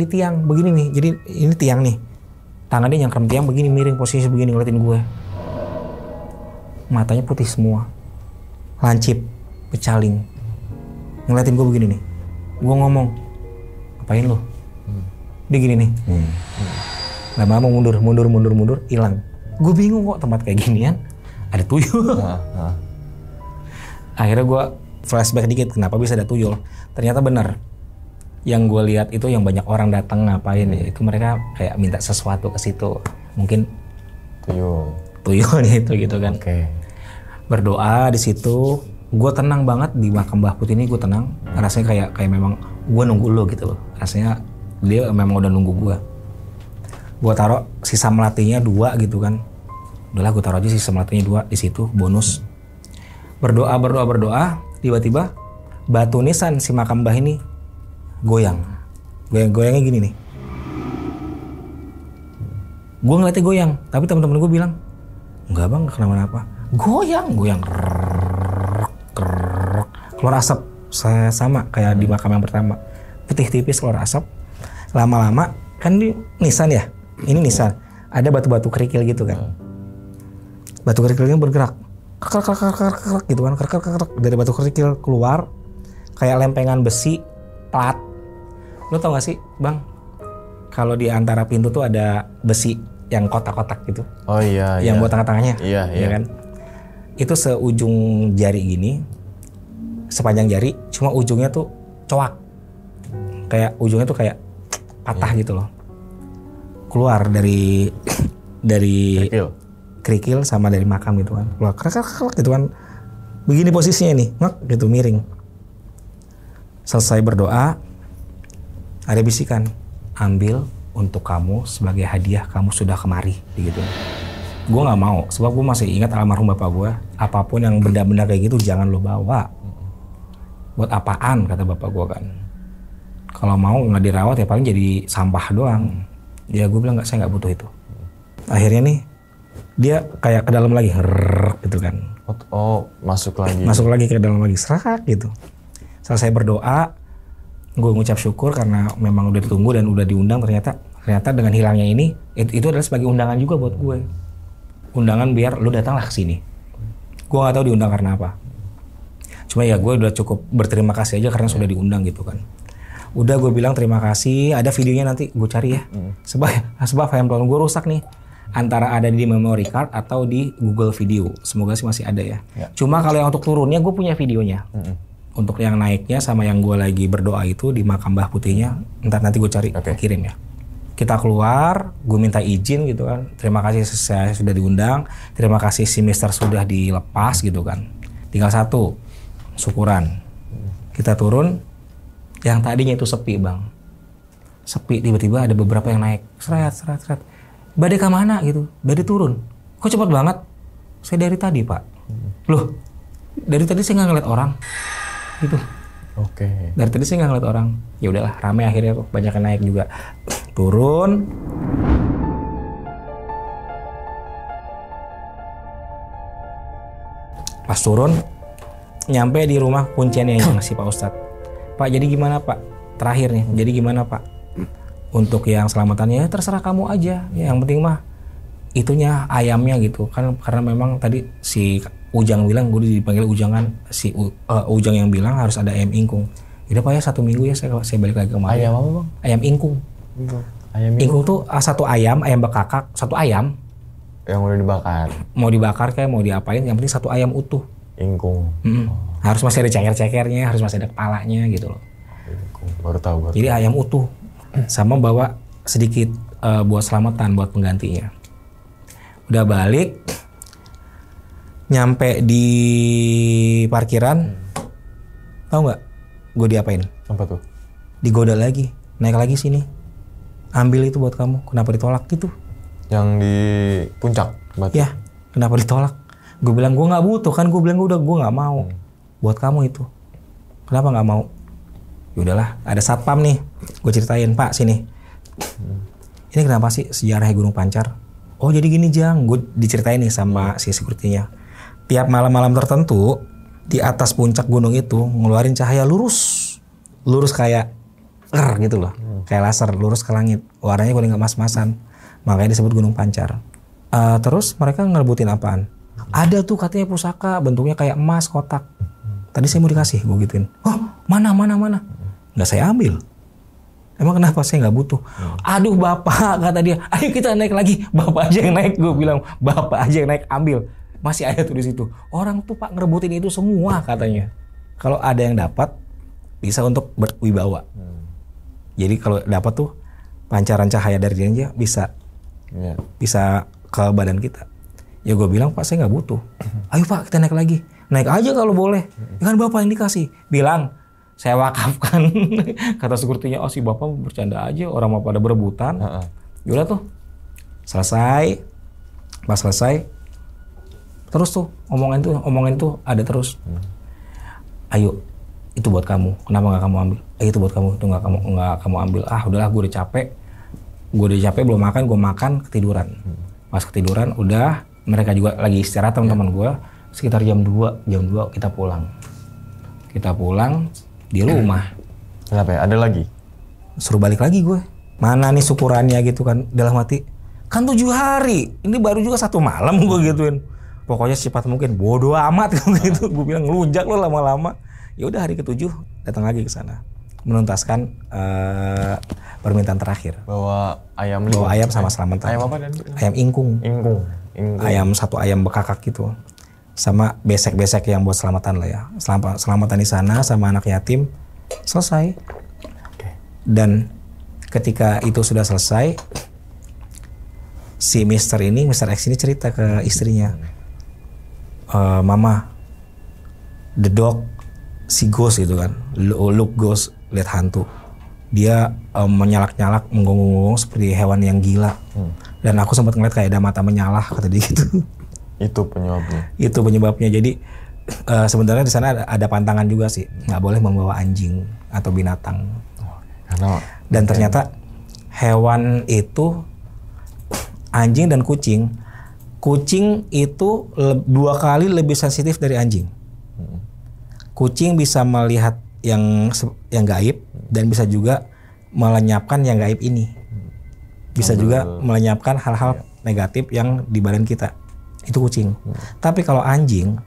tiang begini nih. Jadi ini tiang nih. Tangannya nyangkram tiang begini, miring posisi begini ngeliatin gue. Matanya putih semua. Lancip, pecaling. Ngeliatin gue begini nih. Gue ngomong, ngapain lo? Dia gini nih. Lama-lama mundur, hilang. Gue bingung kok tempat kayak ginian ada tuyul. Akhirnya gue flashback dikit, kenapa bisa ada tuyul? Ternyata benar. Yang gue lihat itu yang banyak orang datang ngapain ya, itu mereka kayak minta sesuatu ke situ. Mungkin tuyulnya itu gitu kan. Berdoa di situ. Gue tenang banget di makam Mbah Putih ini, gue tenang. Rasanya kayak memang gue nunggu lo gitu loh. Rasanya dia memang udah nunggu gue. Gue taruh sisa melatinya 2 gitu kan. Udahlah gue taruh aja sisa melatinya 2 di situ, bonus. Berdoa. Tiba-tiba batu nisan si makam Mbah ini goyangnya gini nih. Gue ngeliatnya goyang, tapi teman-teman gue bilang enggak bang, kenapa-napa. Goyang keluar asap sama kayak di makam yang pertama, putih tipis keluar asap. Lama-lama kan ini nisan ya, ini nisan ada batu-batu kerikil gitu kan. Batu kerikilnya bergerak. Krek gitu kan. Krek dari batu kerikil keluar kayak lempengan besi plat. Lu tau gak sih, Bang? Kalau di antara pintu tuh ada besi yang kotak-kotak gitu. Oh iya. Yang buat tengah-tengahnya. Iya. Ya kan? Itu seujung jari gini, sepanjang jari, cuma ujungnya tuh coak. Kayak ujungnya tuh kayak patah gitu loh. Keluar dari kerikil sama dari makam gitu kan. Keluar krek gitu kan. Begini posisinya nih, gitu miring. Selesai berdoa, ada bisikan, ambil untuk kamu sebagai hadiah, kamu sudah kemari, gitu. Gue nggak mau, sebab gue masih ingat almarhum bapak gue. Apapun yang benda-benda kayak gitu jangan lo bawa. Buat apaan, kata bapak gue kan. Kalau mau nggak dirawat ya paling jadi sampah doang. Ya gue bilang saya nggak butuh itu. Akhirnya nih dia kayak ke dalam lagi, gitu kan. Oh, masuk lagi. Masuk lagi ke dalam lagi, serak gitu. Selesai berdoa, gue ngucap syukur karena memang udah ditunggu dan udah diundang. Ternyata dengan hilangnya ini itu adalah sebagai undangan juga buat gue. Undangan biar lu datanglah ke sini. Gue nggak tahu diundang karena apa. Cuma ya gue udah cukup berterima kasih aja karena sudah diundang gitu kan. Udah gue bilang terima kasih. Ada videonya nanti gue cari ya. Sebab handphone gue rusak nih. Antara ada di memory card atau di Google Video. Semoga sih masih ada ya. Cuma kalau yang untuk turunnya gue punya videonya. Untuk yang naiknya sama yang gue lagi berdoa itu di makam Mbah Putihnya. Ntar nanti gue cari, kirim ya. Kita keluar, gue minta izin gitu kan. Terima kasih saya sudah diundang. Terima kasih si Mister sudah dilepas gitu kan. Tinggal satu, syukuran. Kita turun, yang tadinya itu sepi bang. Sepi, tiba-tiba ada beberapa yang naik. Seret. Badai ke mana gitu? Badai turun. Kok cepat banget? Saya dari tadi pak. Loh, dari tadi saya nggak ngeliat orang. Gitu. Oke. Dari tadi saya nggak ngeliat orang. Ya udahlah, ramai akhirnya kok banyak yang naik juga. Turun. Pas turun, nyampe di rumah kunciannya yang si Pak Ustadz. Pak, jadi gimana Pak? Terakhir nih, jadi gimana Pak? Untuk yang selamatannya ya terserah kamu aja. Ya, yang penting mah itunya ayamnya gitu kan, karena memang tadi si Ujang bilang, gue dipanggil Ujangan, si Ujang yang bilang harus ada ayam ingkung. Udah Pak ya 1 minggu ya saya balik lagi ke rumah. Ayam apa bang? Ayam ingkung. Ayam ingkung tuh satu ayam bekakak, satu ayam. Yang udah dibakar. Mau dibakar kayak mau diapain, yang penting satu ayam utuh. Ingkung. Harus masih ada ceker-cekernya, harus masih ada kepalanya gitu loh. Ingkung. Baru tahu. Jadi ayam utuh. Sama bawa sedikit buat selamatan buat penggantinya. Udah balik, nyampe di parkiran, tahu nggak? Gue diapain? Apa tuh? Digoda lagi, naik lagi sini. Ambil itu buat kamu. Kenapa ditolak gitu? Yang di puncak batu. Ya, kenapa ditolak? Gue bilang gue nggak butuh kan. Gue bilang gue nggak mau. Buat kamu itu. Kenapa nggak mau? Ya udahlah, ada satpam nih. Gue ceritain, Pak sini. Ini kenapa sih sejarahnya Gunung Pancar? Oh jadi gini Jang, gue diceritain nih sama si security-nya. Tiap malam-malam tertentu di atas puncak gunung itu ngeluarin cahaya lurus kayak gitu loh, kayak laser lurus ke langit. Warnanya kuning emas-emasan, makanya disebut Gunung Pancar. Terus mereka ngerebutin apaan? Ada tuh katanya pusaka bentuknya kayak emas kotak. Tadi saya mau dikasih, gue gituin. Oh mana? Nggak saya ambil. Emang kenapa saya nggak butuh? Aduh bapak, kata dia, ayo kita naik lagi. Bapak aja yang naik, gue bilang bapak aja yang naik, ambil. Masih ada tuh di situ. Orang tuh pak ngerebutin itu semua katanya. Kalau ada yang dapat, bisa untuk berwibawa. Jadi kalau dapat tuh pancaran cahaya dari dia bisa ke badan kita. Ya gue bilang pak saya nggak butuh. Ayo pak kita naik lagi. Naik aja kalau boleh. Ya kan bapak yang dikasih. Bilang saya wakafkan. Kata sekuritinya, oh si bapak bercanda aja, orang mau pada berebutan. Yaudah tuh, selesai. Pas selesai, terus tuh omongin tuh ada terus. Ayo, itu buat kamu. Kenapa nggak kamu ambil? Ayo itu buat kamu. Itu nggak kamu ambil. Ah udahlah, gue udah capek. Belum makan, gue makan ketiduran. Pas ketiduran, udah mereka juga lagi istirahat teman-teman gue. Sekitar jam 2 kita pulang. Di rumah. Kenapa ya? Ada lagi? Suruh balik lagi gue. Mana nih syukurannya gitu kan. Dalam hati, Kan 7 hari, ini baru juga 1 malam gue gituin. Pokoknya secepat mungkin, bodoh amat gitu. Gue bilang ngelunjak lo lama-lama. Ya udah hari ke-7 datang lagi ke sana, menuntaskan permintaan terakhir. Bawa ayam sama selamatan. Ayam apa dan? Ayam ingkung. Ayam 1 ayam bekakak gitu. Sama besek-besek yang buat selamatan lah ya. Selamatan di sana sama anak yatim selesai. Dan ketika itu sudah selesai, si Mr. X ini cerita ke istrinya, Mama, the dog, si ghost gitu kan, look ghost, lihat hantu. Dia menyalak-nyalak, menggonggong-gonggong seperti hewan yang gila. Dan aku sempat ngeliat kayak ada mata menyala, kata dia gitu. Itu penyebabnya. Itu penyebabnya. Jadi sebenarnya di sana ada pantangan juga sih, nggak boleh membawa anjing atau binatang. Dan ternyata hewan itu, anjing dan kucing itu 2 kali lebih sensitif dari anjing. Kucing bisa melihat yang gaib dan bisa juga melenyapkan yang gaib ini. Bisa juga melenyapkan hal-hal negatif yang di badan kita. Itu kucing. Tapi kalau anjing,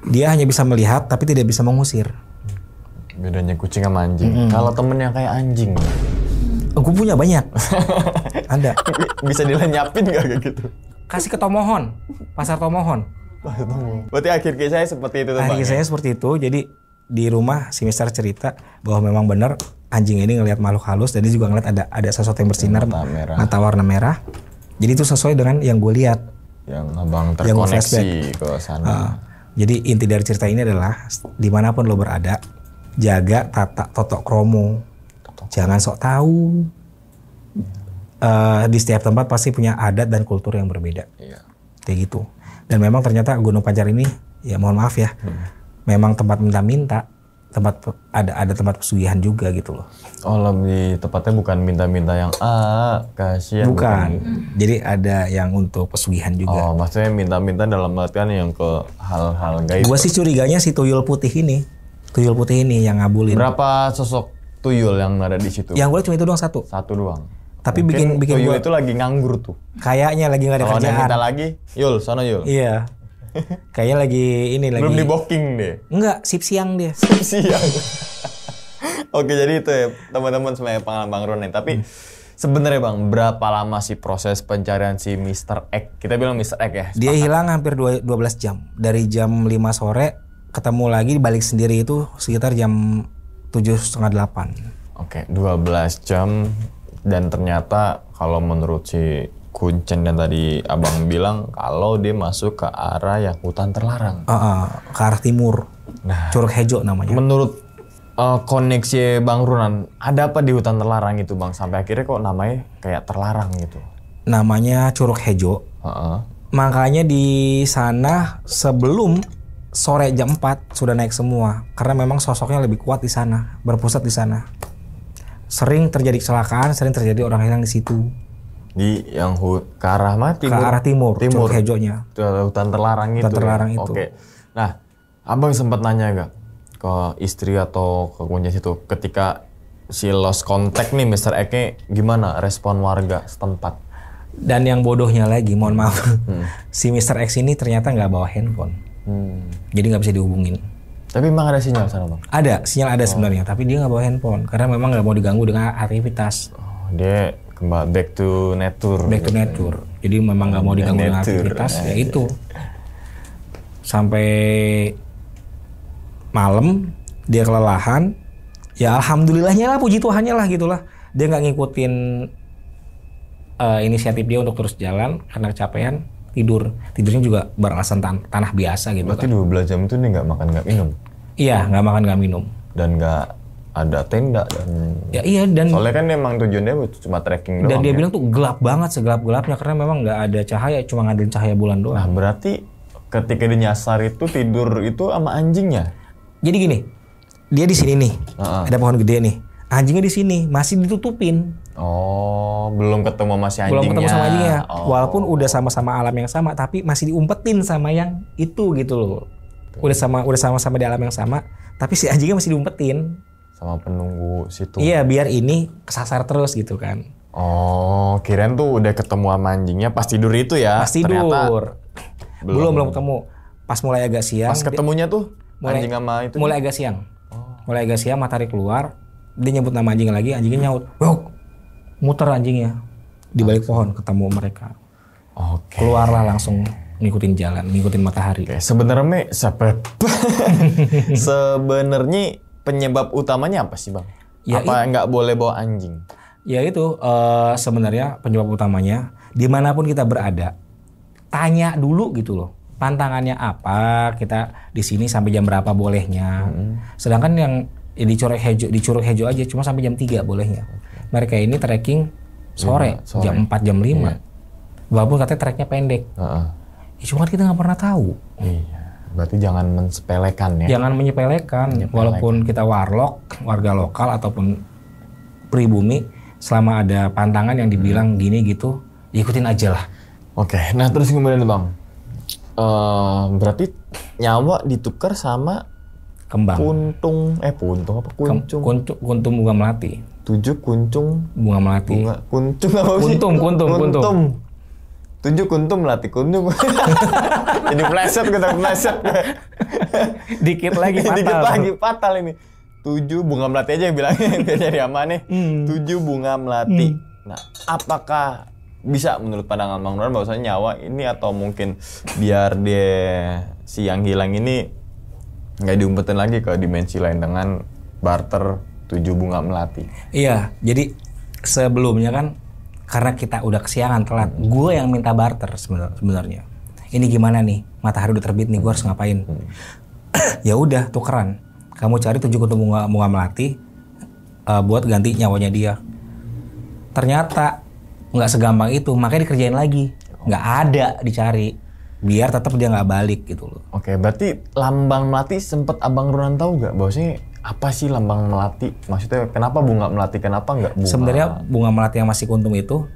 dia hanya bisa melihat tapi tidak bisa mengusir. Bedanya kucing sama anjing. Kalau temen yang kayak anjing, aku punya banyak. Ada. Bisa dilenyapin nggak kayak gitu? Kasih ke Tomohon, pasar Tomohon. Berarti akhir kisahnya seperti itu tuh, Bang. Akhir kisahnya seperti itu. Jadi di rumah si Mister cerita bahwa memang benar anjing ini ngelihat makhluk halus dan dia juga ngelihat ada sesuatu yang bersinar, mata warna merah. Jadi itu sesuai dengan yang gue lihat. Yang abang terkoneksi ke sana. Jadi inti dari cerita ini adalah dimanapun lo berada, jaga tata totok kromo. Jangan sok tahu. Di setiap tempat pasti punya adat dan kultur yang berbeda. Iya. Kayak gitu. Dan memang ternyata Gunung Pancar ini, ya mohon maaf ya, memang tempat minta-minta, ada tempat pesugihan juga gitu loh. Oh, lebih tepatnya bukan minta-minta yang kasihan. Bukan. Jadi ada yang untuk pesugihan juga. Oh, maksudnya minta-minta dalam artian yang ke hal-hal gaib. Gue sih curiganya si tuyul putih ini yang ngabulin. Berapa sosok tuyul yang ada di situ? Yang gue cuma itu doang 1. 1 doang. Tapi mungkin bikin tuyul gua, itu lagi nganggur tuh. Kayaknya lagi nggak ada kerjaan. Kalau minta lagi, Yul, sono Yul. Iya. Kayaknya lagi belum di booking deh. Enggak, sip siang dia. Sip siang. Oke, jadi itu ya teman-teman semuanya pengalaman Bang Ron nih. Tapi sebenarnya Bang, berapa lama sih proses pencarian si Mr. X? Kita bilang Mr. X ya. Dia hilang hampir 12 jam. Dari jam 5 sore ketemu lagi balik sendiri itu sekitar jam 7:30, 8. Oke, 12 jam. Dan ternyata kalau menurut si Kuncen dan tadi abang bilang kalau dia masuk ke arah yang hutan terlarang. Ke arah timur. Nah, Curug Hejo namanya. Menurut koneksi Bang Runan, ada apa di hutan terlarang itu Bang? Sampai akhirnya kok namanya kayak terlarang gitu. Namanya Curug Hejo. Makanya di sana sebelum sore jam 4 sudah naik semua. Karena memang sosoknya lebih kuat di sana, berpusat di sana. Sering terjadi kecelakaan, sering terjadi orang hilang di situ. Di yang ke arah mana? Ke arah timur. Curug Hejonya. Hutan terlarang itu. Hutan terlarang itu. Oke. Nah, abang sempat nanya gak ke istri atau ke Kuncen situ ketika si lost contact nih Mr. X gimana respon warga setempat? Dan yang bodohnya lagi, mohon maaf, si Mr. X ini ternyata nggak bawa handphone. Jadi nggak bisa dihubungin. Tapi memang ada sinyal sana Bang? Ada, sinyal ada sebenarnya, tapi dia nggak bawa handphone karena memang nggak mau diganggu dengan aktivitas. Dia kembali back to nature. Back to nature. Jadi memang nggak mau diganggu dengan aktivitas, ya itu. Sampai malam dia kelelahan, ya alhamdulillahnya lah, puji Tuhannya lah gitulah. Dia nggak ngikutin inisiatif dia untuk terus jalan karena kecapean. Tidurnya juga beralasan tanah biasa gitu. Berarti 12 jam itu dia nggak makan nggak minum? Iya, nggak makan nggak minum. Dan nggak ada tenda dan. Ya iya, dan. Soalnya kan emang tujuannya cuma trekking doang. Dan dia bilang tuh gelap banget, segelap-gelapnya karena memang nggak ada cahaya, cuma ngandelin cahaya bulan doang. Nah berarti ketika dia nyasar itu tidur itu sama anjingnya? Jadi gini, dia di sini nih, ada pohon gede nih, anjingnya di sini masih ditutupin. Oh, belum ketemu sama si anjingnya. Belum ketemu sama anjingnya. Walaupun udah sama-sama alam yang sama, tapi masih diumpetin sama yang itu gitu loh. Udah sama-sama di alam yang sama, tapi si anjingnya masih diumpetin. Sama penunggu situ. Iya, biar ini kesasar terus gitu kan. Oh, kirain tuh udah ketemu sama anjingnya pas tidur itu ya? Pas tidur. Ternyata Belum ketemu. Pas mulai agak siang. Pas ketemunya tuh anjing sama itu? Mulai agak siang. Mulai agak siang, matahari keluar. Dia nyebut nama anjing lagi, anjingnya nyaut. Wok! Muter anjingnya. Di balik pohon ketemu mereka. Oke. Keluarlah langsung ngikutin jalan, ngikutin matahari. Oke, sebenarnya sebenarnya penyebab utamanya apa sih, Bang? Ya, apa nggak boleh bawa anjing? Ya itu sebenarnya penyebab utamanya dimanapun kita berada, tanya dulu gitu loh. Pantangannya apa? Kita di sini sampai jam berapa bolehnya? Sedangkan yang di Curug Hejo aja cuma sampai jam 3 bolehnya. Mereka ini trekking sore. Jam 4 jam 5. Iya. Walaupun katanya treknya pendek. Ya, cuma kita nggak pernah tahu. Iya. Berarti jangan mensepelekan ya. Jangan menyepelekan. Walaupun kita warga lokal ataupun pribumi, selama ada pantangan yang dibilang gini gitu, ikutin aja lah. Oke, nah terus kemudian Bang, berarti nyawa ditukar sama kembang. Kuntung apa? Kuntum bunga melati. 7 kuncung bunga melati. Kuncung apa sih? Kuntum. 7 kuntum melati kuntum. Jadi pleset. Dikit lagi fatal ini. 7 bunga melati aja yang bilangnya biar nyari aman nih. 7 bunga melati. Nah, apakah bisa menurut pandangan Bang Nuran bahwasanya nyawa ini atau mungkin biar dia si yang hilang ini nggak diumpetin lagi ke dimensi lain dengan barter 7 bunga melati? Iya, jadi sebelumnya kan karena kita udah kesiangan telat, gue yang minta barter sebenarnya. Ini gimana nih? Matahari udah terbit nih, gue harus ngapain? Ya udah, tukeran. Kamu cari 7 kuntum bunga melati buat ganti nyawanya dia. Ternyata nggak segampang itu, makanya dikerjain lagi. Nggak ada dicari, biar tetap dia nggak balik gitu loh. Oke, berarti lambang melati sempet Abang Runan tahu nggak bahwasanya apa sih lambang melati? Maksudnya kenapa bunga melati, kenapa nggak bunga? Sebenarnya bunga melati yang masih kuntum itu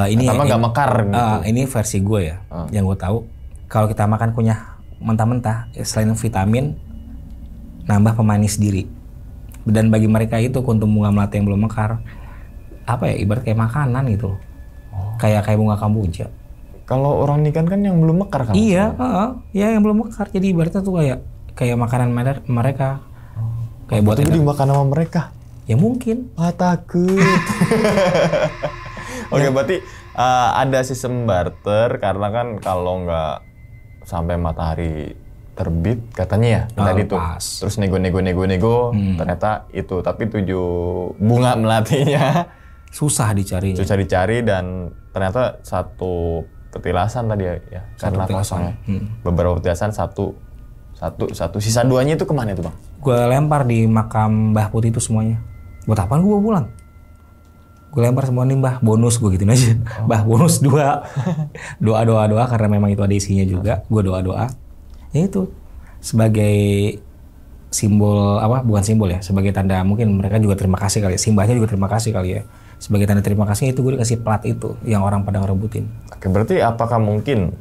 ini pertama nggak mekar gitu. Ini versi gue ya, yang gue tahu. Kalau kita makan kunyah mentah-mentah, selain vitamin, nambah pemanis diri. Dan bagi mereka itu kuntum bunga melati yang belum mekar, apa ya, ibarat kayak makanan gitu loh. Kayak bunga kamboja. Kalau orang nikan kan yang belum mekar kan? Iya, ya yang belum mekar. Jadi ibaratnya tuh kayak makanan mereka. Kayak buat itu dimakan sama mereka? Ya mungkin. Takut. Oke, berarti ada sistem barter karena kan kalau nggak sampai matahari terbit katanya ya tadi tuh. Terus nego ternyata itu, tapi 7 bunga melatinya susah dicari dan ternyata satu petilasan tadi ya karena kosong. Beberapa petilasan satu sisa 2-nya itu kemana itu Bang? Gue lempar di makam Mbah Putih itu semuanya. Buat apaan gue pulang? Gue lempar semua nih Mbah, bonus gue gituin aja. Mbah bonus 2. Doa karena memang itu ada isinya juga. Gue doa. Ya itu sebagai simbol apa? Bukan simbol ya, sebagai tanda mungkin mereka juga terima kasih kali ya. Simbahnya juga terima kasih kali ya. Sebagai tanda terima kasih itu gue dikasih plat itu yang orang pada ngerebutin. Oke, berarti apakah mungkin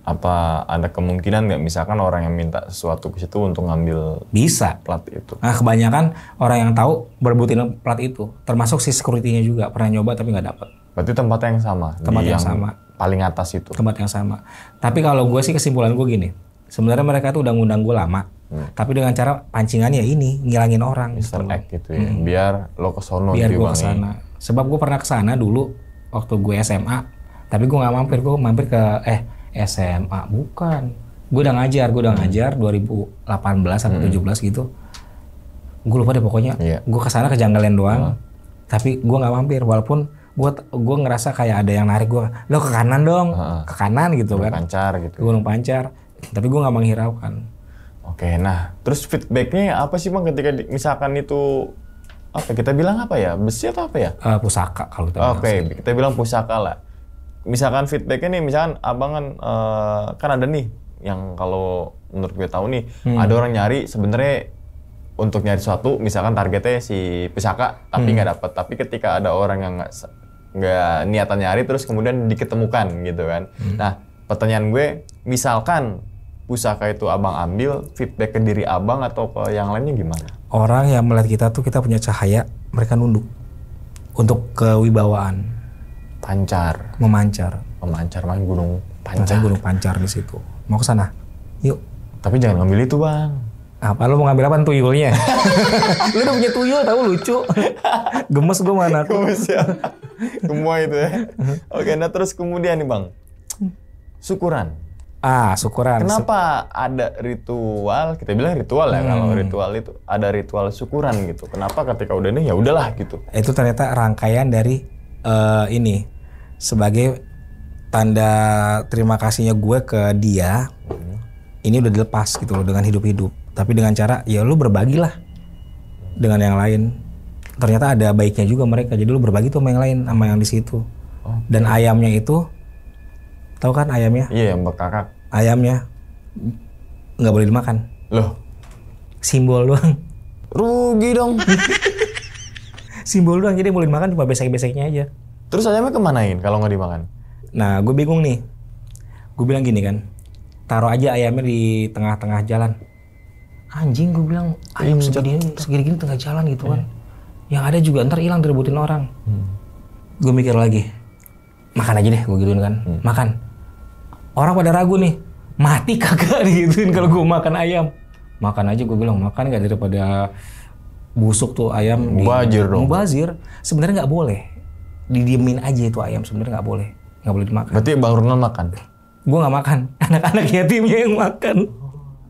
ada kemungkinan nggak misalkan orang yang minta sesuatu ke situ untuk ngambil bisa plat itu? Nah, kebanyakan orang yang tahu berebutin plat itu, termasuk si security-nya juga pernah nyoba tapi nggak dapat. Berarti tempat yang sama. Tempat yang sama. Paling atas itu. Tempat yang sama. Tapi kalau gue sih kesimpulan gue gini, sebenarnya mereka tuh udah ngundang gue lama, tapi dengan cara pancingannya ini ngilangin orang. Easter egg gitu ya. Biar lo kesono. Biar gue kesana. Sebab gue pernah kesana dulu waktu gue SMA, tapi gue nggak mampir. Gue mampir ke SMA bukan. Gue udah ngajar 2018 sampai 17 gitu. Gue lupa deh pokoknya. Gue kesana ke Janggalan doang. Tapi gue nggak mampir walaupun gue ngerasa kayak ada yang narik gue. Lo ke kanan dong, ke kanan gitu kan. Pancar gitu. Gunung Pancar. Tapi gue nggak menghiraukan. Oke, nah terus feedbacknya apa sih Bang ketika misalkan itu apa kita bilang apa ya, besi atau apa ya? Pusaka kalau kita bilang. Oke, kita bilang pusaka lah. Misalkan feedbacknya nih, misalkan abang kan ada nih yang kalau menurut gue tahu nih ada orang nyari sebenarnya untuk nyari sesuatu, misalkan targetnya si pusaka tapi nggak dapet, tapi ketika ada orang yang nggak niatan nyari terus kemudian diketemukan gitu kan. Nah pertanyaan gue, misalkan pusaka itu abang ambil, feedback ke diri abang atau ke yang lainnya gimana? Orang yang melihat kita tuh kita punya cahaya, mereka nunduk. untuk kewibawaan, Memancar main gunung Pancar. Gunung Pancar di situ. Mau ke sana? Yuk. Tapi jangan ngambil itu bang. Apa lu mau ngambil apa tuyulnya? Lu udah punya tuyul tahu lucu. Gemes gue mana tuh. Gemes ya. Semua itu ya. Oke, nah terus kemudian nih bang, syukuran. Syukuran. Kenapa ada ritual? Kita bilang ritual ya. Kalau ritual itu ada ritual syukuran gitu. Kenapa ketika udah nih ya udahlah gitu. Itu ternyata rangkaian dari ini sebagai tanda terima kasihnya gue ke dia. Ini udah dilepas gitu loh dengan hidup-hidup. Tapi dengan cara ya lu berbagilah dengan yang lain. Ternyata ada baiknya juga mereka. Jadi lu berbagi tuh sama yang lain, sama yang di situ. Dan ayamnya itu, tahu kan ayamnya? Iya, yang bekakak. Ayamnya nggak boleh dimakan. Loh? Simbol doang. Rugi dong. Simbol doang, jadi boleh dimakan cuma besek-beseknya aja. Terus ayamnya kemanain kalau nggak dimakan? Nah, gue bingung nih. Gue bilang gini kan, taruh aja ayamnya di tengah-tengah jalan. Anjing, gue bilang ayam segini-gini tengah jalan gitu kan. Yang ada juga ntar hilang direbutin orang. Gue mikir lagi, makan aja deh, gue gituin kan. Makan. Orang pada ragu nih, mati kagak digituin kalau gue makan ayam. Makan aja, gue bilang makan nggak daripada busuk tuh ayam. Mubazir dong. Mubazir. Sebenarnya nggak boleh. Didiemin aja itu ayam, sebenarnya nggak boleh dimakan. Berarti Bang Ronan makan? Gue nggak makan, anak-anak yatimnya yang makan.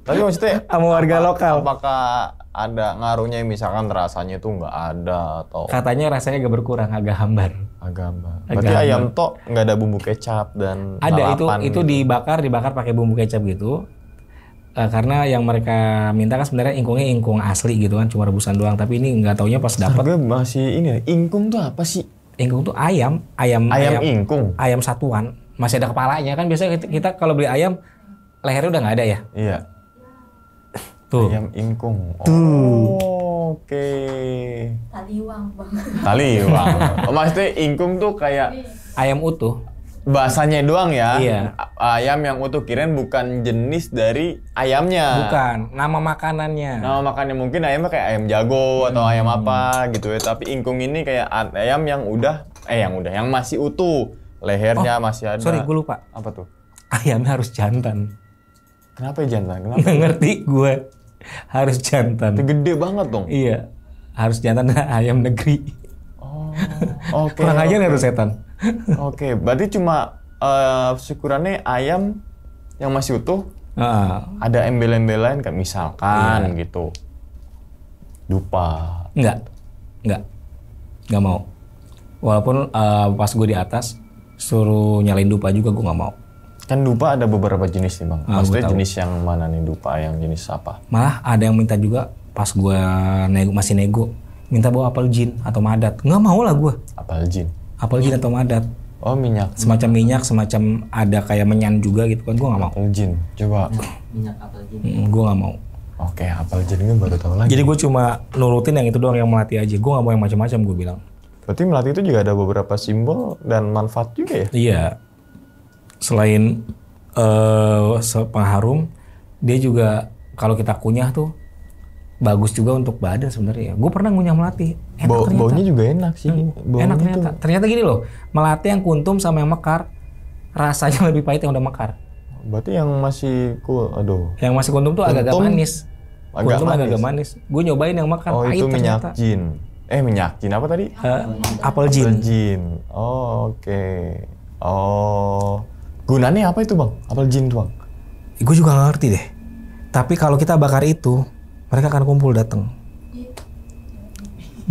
Tapi maksudnya sama warga lokal. Apakah ada ngaruhnya misalkan rasanya itu nggak ada atau? Katanya rasanya agak berkurang, agak hambar. Berarti ayam tok nggak ada bumbu kecap dan ada lalapan itu gitu. dibakar pakai bumbu kecap gitu. Karena yang mereka minta kan sebenarnya ingkungnya ingkung asli gitu kan, cuma rebusan doang. Tapi ini nggak taunya pas dapat. Gue masih ini, ingkung tuh apa sih? Ingkung tuh ayam ingkung. Ayam satuan, masih ada kepalanya kan. Biasanya kita kalau beli ayam lehernya udah nggak ada ya. Iya. Tuh. Ayam ingkung. Oke. Taliwang bang. Taliwang. Maksudnya ingkung tuh kayak ayam utuh. Bahasanya doang ya. Iya. Ayam yang utuh, kirain bukan jenis dari ayamnya. Bukan, nama makanannya. Nama makannya mungkin ayamnya kayak ayam jago atau ayam apa gitu ya. Tapi ingkung ini kayak ayam yang yang masih utuh. Lehernya masih ada. Sorry, gue lupa. Apa tuh? Ayamnya harus jantan. Kenapa jantan? Kenapa? Nggak ngerti gue. Harus jantan. Itu gede banget dong. Iya. Harus jantan ayam negeri. Oke. Kurang aja nih tuh setan. Oke, berarti cuma syukurannya ayam yang masih utuh. Ada embel-embel lain kan, misalkan gitu. Dupa. Enggak mau. Walaupun pas gue di atas suruh nyalain dupa juga gue nggak mau. Kan dupa ada beberapa jenis nih bang. Maksudnya tahu. jenis yang mana nih dupa, yang jenis apa? Malah ada yang minta juga pas gue masih nego, minta bawa apel jin atau madat. Nggak mau lah gue. Apel jin atau madat. Oh, minyak. Semacam minyak, semacam ada kayak menyan juga gitu kan. Gue nggak mau. Apel jin, coba. Minyak apel jin. Gue nggak mau. Oke, apel jin gue baru tahu lagi. Jadi gue cuma nurutin yang itu doang, yang melati aja. Gue nggak mau yang macam-macam, gue bilang. Berarti melati itu juga ada beberapa simbol dan manfaat juga ya? Iya. Selain pengharum, dia juga kalau kita kunyah tuh bagus juga untuk badan sebenarnya. Gue pernah ngunyah melati. Baunya juga enak sih. Enak ternyata. Ternyata gini loh, melati yang kuntum sama yang mekar rasanya lebih pahit yang udah mekar. Berarti yang masih Yang masih kuntum tuh agak manis. Kuntum agak manis. Gue nyobain yang mekar pahit itu minyak ternyata. jin. Minyak jin apa tadi? Apel jin. Oh, oke. Oh. Gunanya apa itu bang? Apel jin tuh bang? Gue juga gak ngerti deh. Tapi kalau kita bakar itu, mereka akan kumpul datang.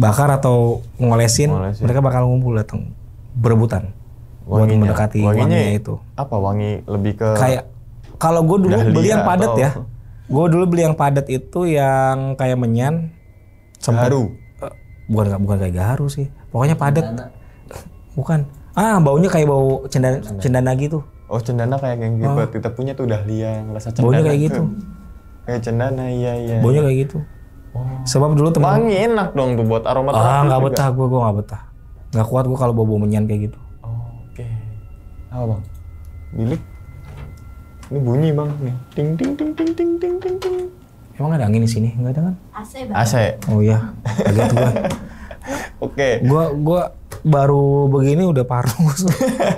Bakar atau ngolesin, mereka bakal kumpul datang. Berebutan. Buat mendekati wanginya itu. Apa wangi lebih ke? Kayak kalau gue dulu beli yang padat ya. Gue dulu beli yang padat itu yang kayak menyan. Gaharu. Bukan kayak gaharu sih. Pokoknya padat. Bukan. Baunya kayak bau cendana gitu. Oh, cendana kayak yang kita punya tuh dahlia yang rasa cendana. Baunya kayak gitu. Kayak cendana, iya. Baunya kayak gitu. Sebab dulu teman. Wangi enak dong tuh buat aroma. Nggak betah gue nggak betah. Nggak kuat gue kalau bau menyan kayak gitu. Oke. Apa bang? Bilik. Ini bunyi bang nih. Ting ting ting ting ting ting ting ting. Emang ada angin di sini? Nggak ada kan? AC bang. AC. Oh iya. Agak tuh gue. Oke. Gue baru begini udah parno.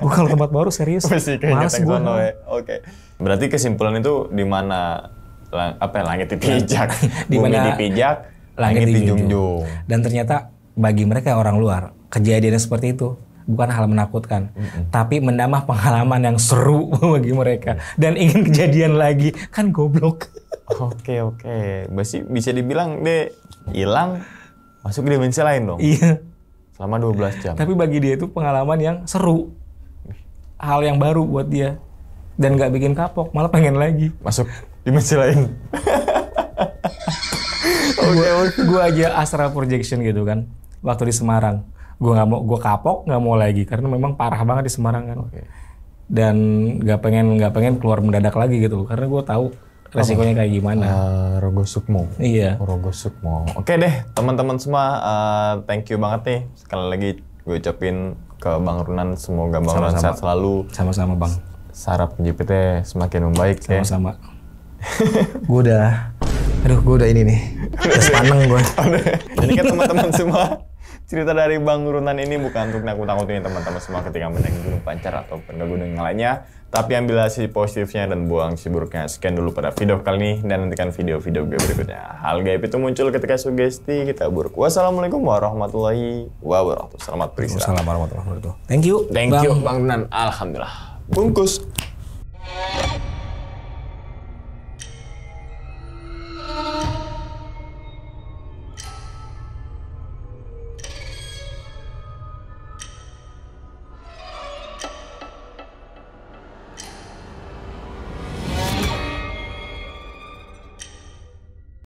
Gue kalau tempat baru serius. Masih Males keingetan gue. sono ya. Oke. Berarti kesimpulan itu di mana langit dipijak, Di bumi mana dipijak, langit langit dijunjung. dijunjung. Dan ternyata bagi mereka orang luar, kejadian seperti itu bukan hal menakutkan, tapi menambah pengalaman yang seru bagi mereka dan ingin kejadian lagi. Kan goblok. Oke. Berarti bisa dibilang deh hilang masuk ke dimensi lain dong. Iya. Selama 12 jam. Tapi bagi dia itu pengalaman yang seru. Hal yang baru buat dia. Dan nggak bikin kapok, malah pengen lagi. Masuk dimensi lain. Gue aja astral projection gitu kan. Waktu di Semarang. Gue kapok, nggak mau lagi. Karena memang parah banget di Semarang kan. Dan nggak pengen keluar mendadak lagi gitu. Karena gue tahu resikonya kayak gimana. Rogo Sukmo. Iya. Rogo Sukmo. Oke deh, teman-teman semua, thank you banget nih. Sekali lagi gue ucapin ke Bang Runan, semoga Bang Runan sehat selalu. Sama-sama Bang. Saraf GPT semakin membaik. Sama-sama. Gue udah ini nih. Udah sepaneng gue. Jadi kan teman-teman semua, cerita dari Bang Runan ini bukan untuk nakut-nakutin teman-teman semua ketika mendaki Gunung Pancar ataupun ke gunung yang lainnya. Tapi ambil sisi positifnya dan buang sisi buruknya. Sekian dulu pada video kali ini dan nantikan video-video gue berikutnya. Hal gaib itu muncul ketika sugesti kita buruk. Wassalamualaikum warahmatullahi wabarakatuh. Selamat beristirahat. Assalamualaikum warahmatullahi wabarakatuh. Thank you. Thank you Bang Runan. Alhamdulillah. Bungkus.